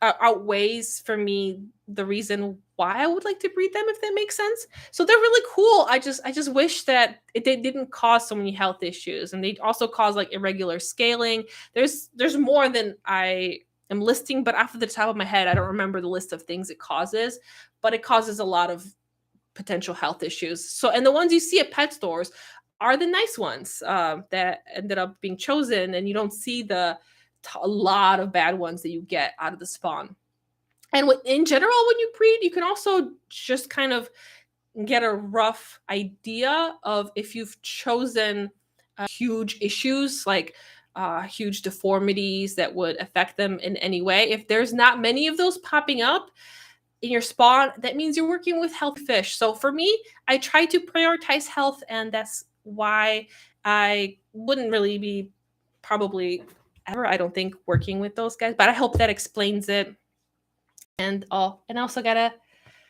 outweighs for me the reason why I would like to breed them, if that makes sense. So they're really cool. I just wish that they didn't cause so many health issues, and they also cause like irregular scaling. There's more than I am listing, but off of the top of my head, I don't remember the list of things it causes, but it causes a lot of potential health issues. So, and the ones you see at pet stores are the nice ones that ended up being chosen, and you don't see a lot of bad ones that you get out of the spawn. And in general, when you breed, you can also just kind of get a rough idea of if you've chosen huge issues, like huge deformities that would affect them in any way. If there's not many of those popping up in your spawn, that means you're working with healthy fish. So for me, I try to prioritize health, and that's why I wouldn't really be probably ever, I don't think, working with those guys. But I hope that explains it. And and I also got a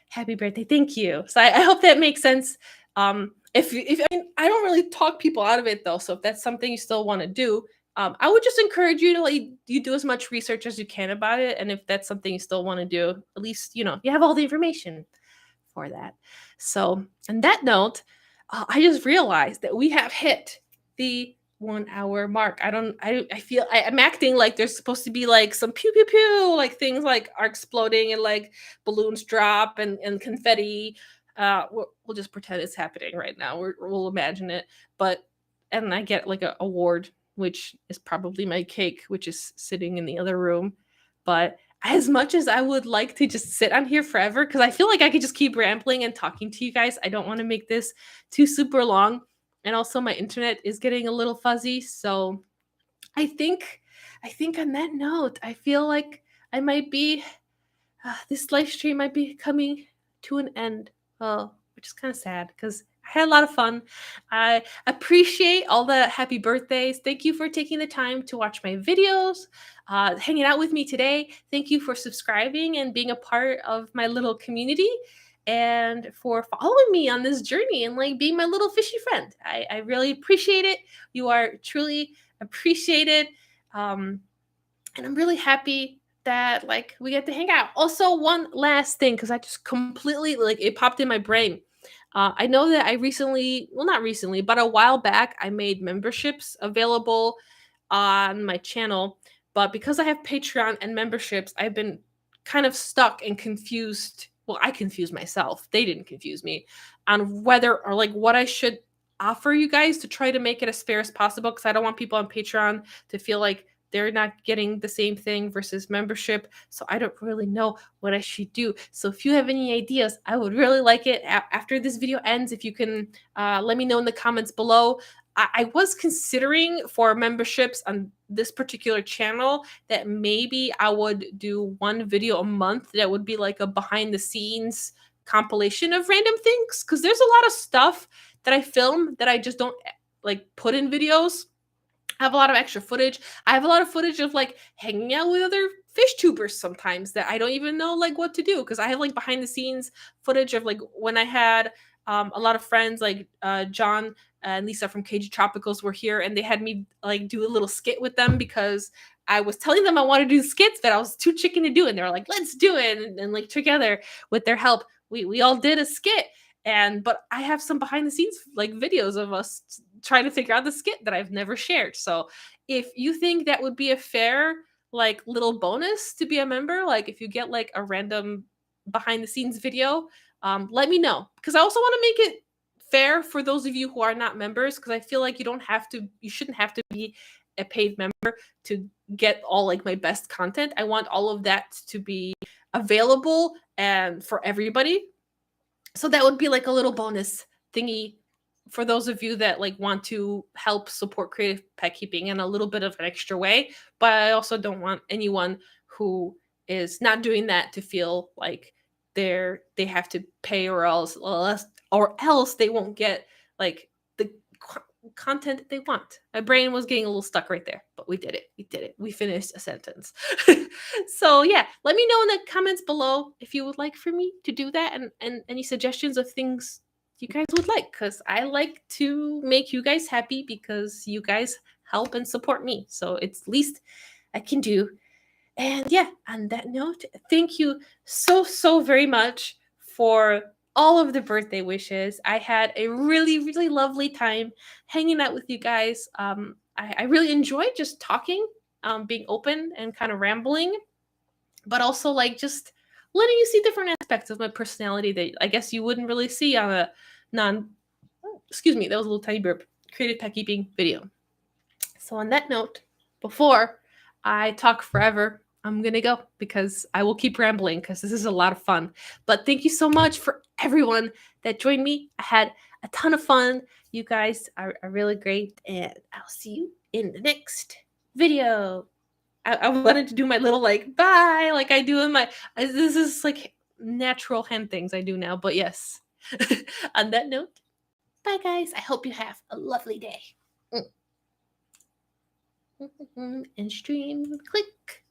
happy birthday. Thank you. So I hope that makes sense. If I mean, I don't really talk people out of it though. So if that's something you still want to do, I would just encourage you to you do as much research as you can about it. And if that's something you still want to do, at least you have all the information for that. So on that note, I just realized that we have hit the 1 hour mark. I feel I'm acting like there's supposed to be like some pew pew pew, like things like are exploding and like balloons drop and confetti. We'll just pretend it's happening right now. We'll imagine it. And I get like an award, which is probably my cake, which is sitting in the other room. But as much as I would like to just sit on here forever, because I feel like I could just keep rambling and talking to you guys, I don't want to make this too super long. And also my internet is getting a little fuzzy. So I think on that note, I feel like I might be this live stream might be coming to an end. Which is kind of sad because I had a lot of fun. I appreciate all the happy birthdays. Thank you for taking the time to watch my videos, hanging out with me today. Thank you for subscribing and being a part of my little community, and for following me on this journey and like being my little fishy friend. I really appreciate it. You are truly appreciated. And I'm really happy that like we get to hang out. Also, one last thing, because I just completely like it popped in my brain. I know that I recently, well, not recently, but a while back, I made memberships available on my channel. But because I have Patreon and memberships, I've been kind of stuck and confused. Well, I confused myself. They didn't confuse me on whether or like what I should offer you guys to try to make it as fair as possible. Because I don't want people on Patreon to feel like they're not getting the same thing versus membership. So I don't really know what I should do. So if you have any ideas, I would really like it after this video ends. If you can let me know in the comments below. I was considering for memberships on this particular channel that maybe I would do one video a month that would be like a behind the scenes compilation of random things. Because there's a lot of stuff that I film that I just don't like put in videos. I have a lot of extra footage. I have a lot of footage of like hanging out with other fish tubers sometimes that I don't even know like what to do, because I have like behind the scenes footage of like when I had a lot of friends like John and Lisa from KG Tropicals were here, and they had me like do a little skit with them because I was telling them I wanted to do skits, but I was too chicken to do it. And they were like, let's do it. And like together with their help, we all did a skit. But I have some behind the scenes like videos of us trying to figure out the skit that I've never shared. So if you think that would be a fair like little bonus to be a member, like if you get like a random behind the scenes video, let me know, because I also want to make it fair for those of you who are not members, because I feel like you shouldn't have to be a paid member to get all like my best content. I want all of that to be available and for everybody. So that would be like a little bonus thingy for those of you that like want to help support creative pet keeping in a little bit of an extra way. But I also don't want anyone who is not doing that to feel like they have to pay, or else they won't get like the content they want. My brain was getting a little stuck right there, but we did it. We finished a sentence. So yeah, let me know in the comments below if you would like for me to do that, and any suggestions of things you guys would like, because I like to make you guys happy because you guys help and support me. So it's least I can do. And yeah, on that note, thank you so very much for all of the birthday wishes. I had a really lovely time hanging out with you guys. I really enjoyed just talking, being open and kind of rambling, but also like just letting you see different aspects of my personality that I guess you wouldn't really see on a non, excuse me, that was a little tiny burp, creative pet keeping video. So on that note, before I talk forever, I'm going to go because I will keep rambling because this is a lot of fun. But thank you so much for everyone that joined me. I had a ton of fun. You guys are really great, and I'll see you in the next video. I wanted to do my little like bye like I do in my, this is like natural hand things I do now, but yes. On that note, bye guys. I hope you have a lovely day. And stream, click.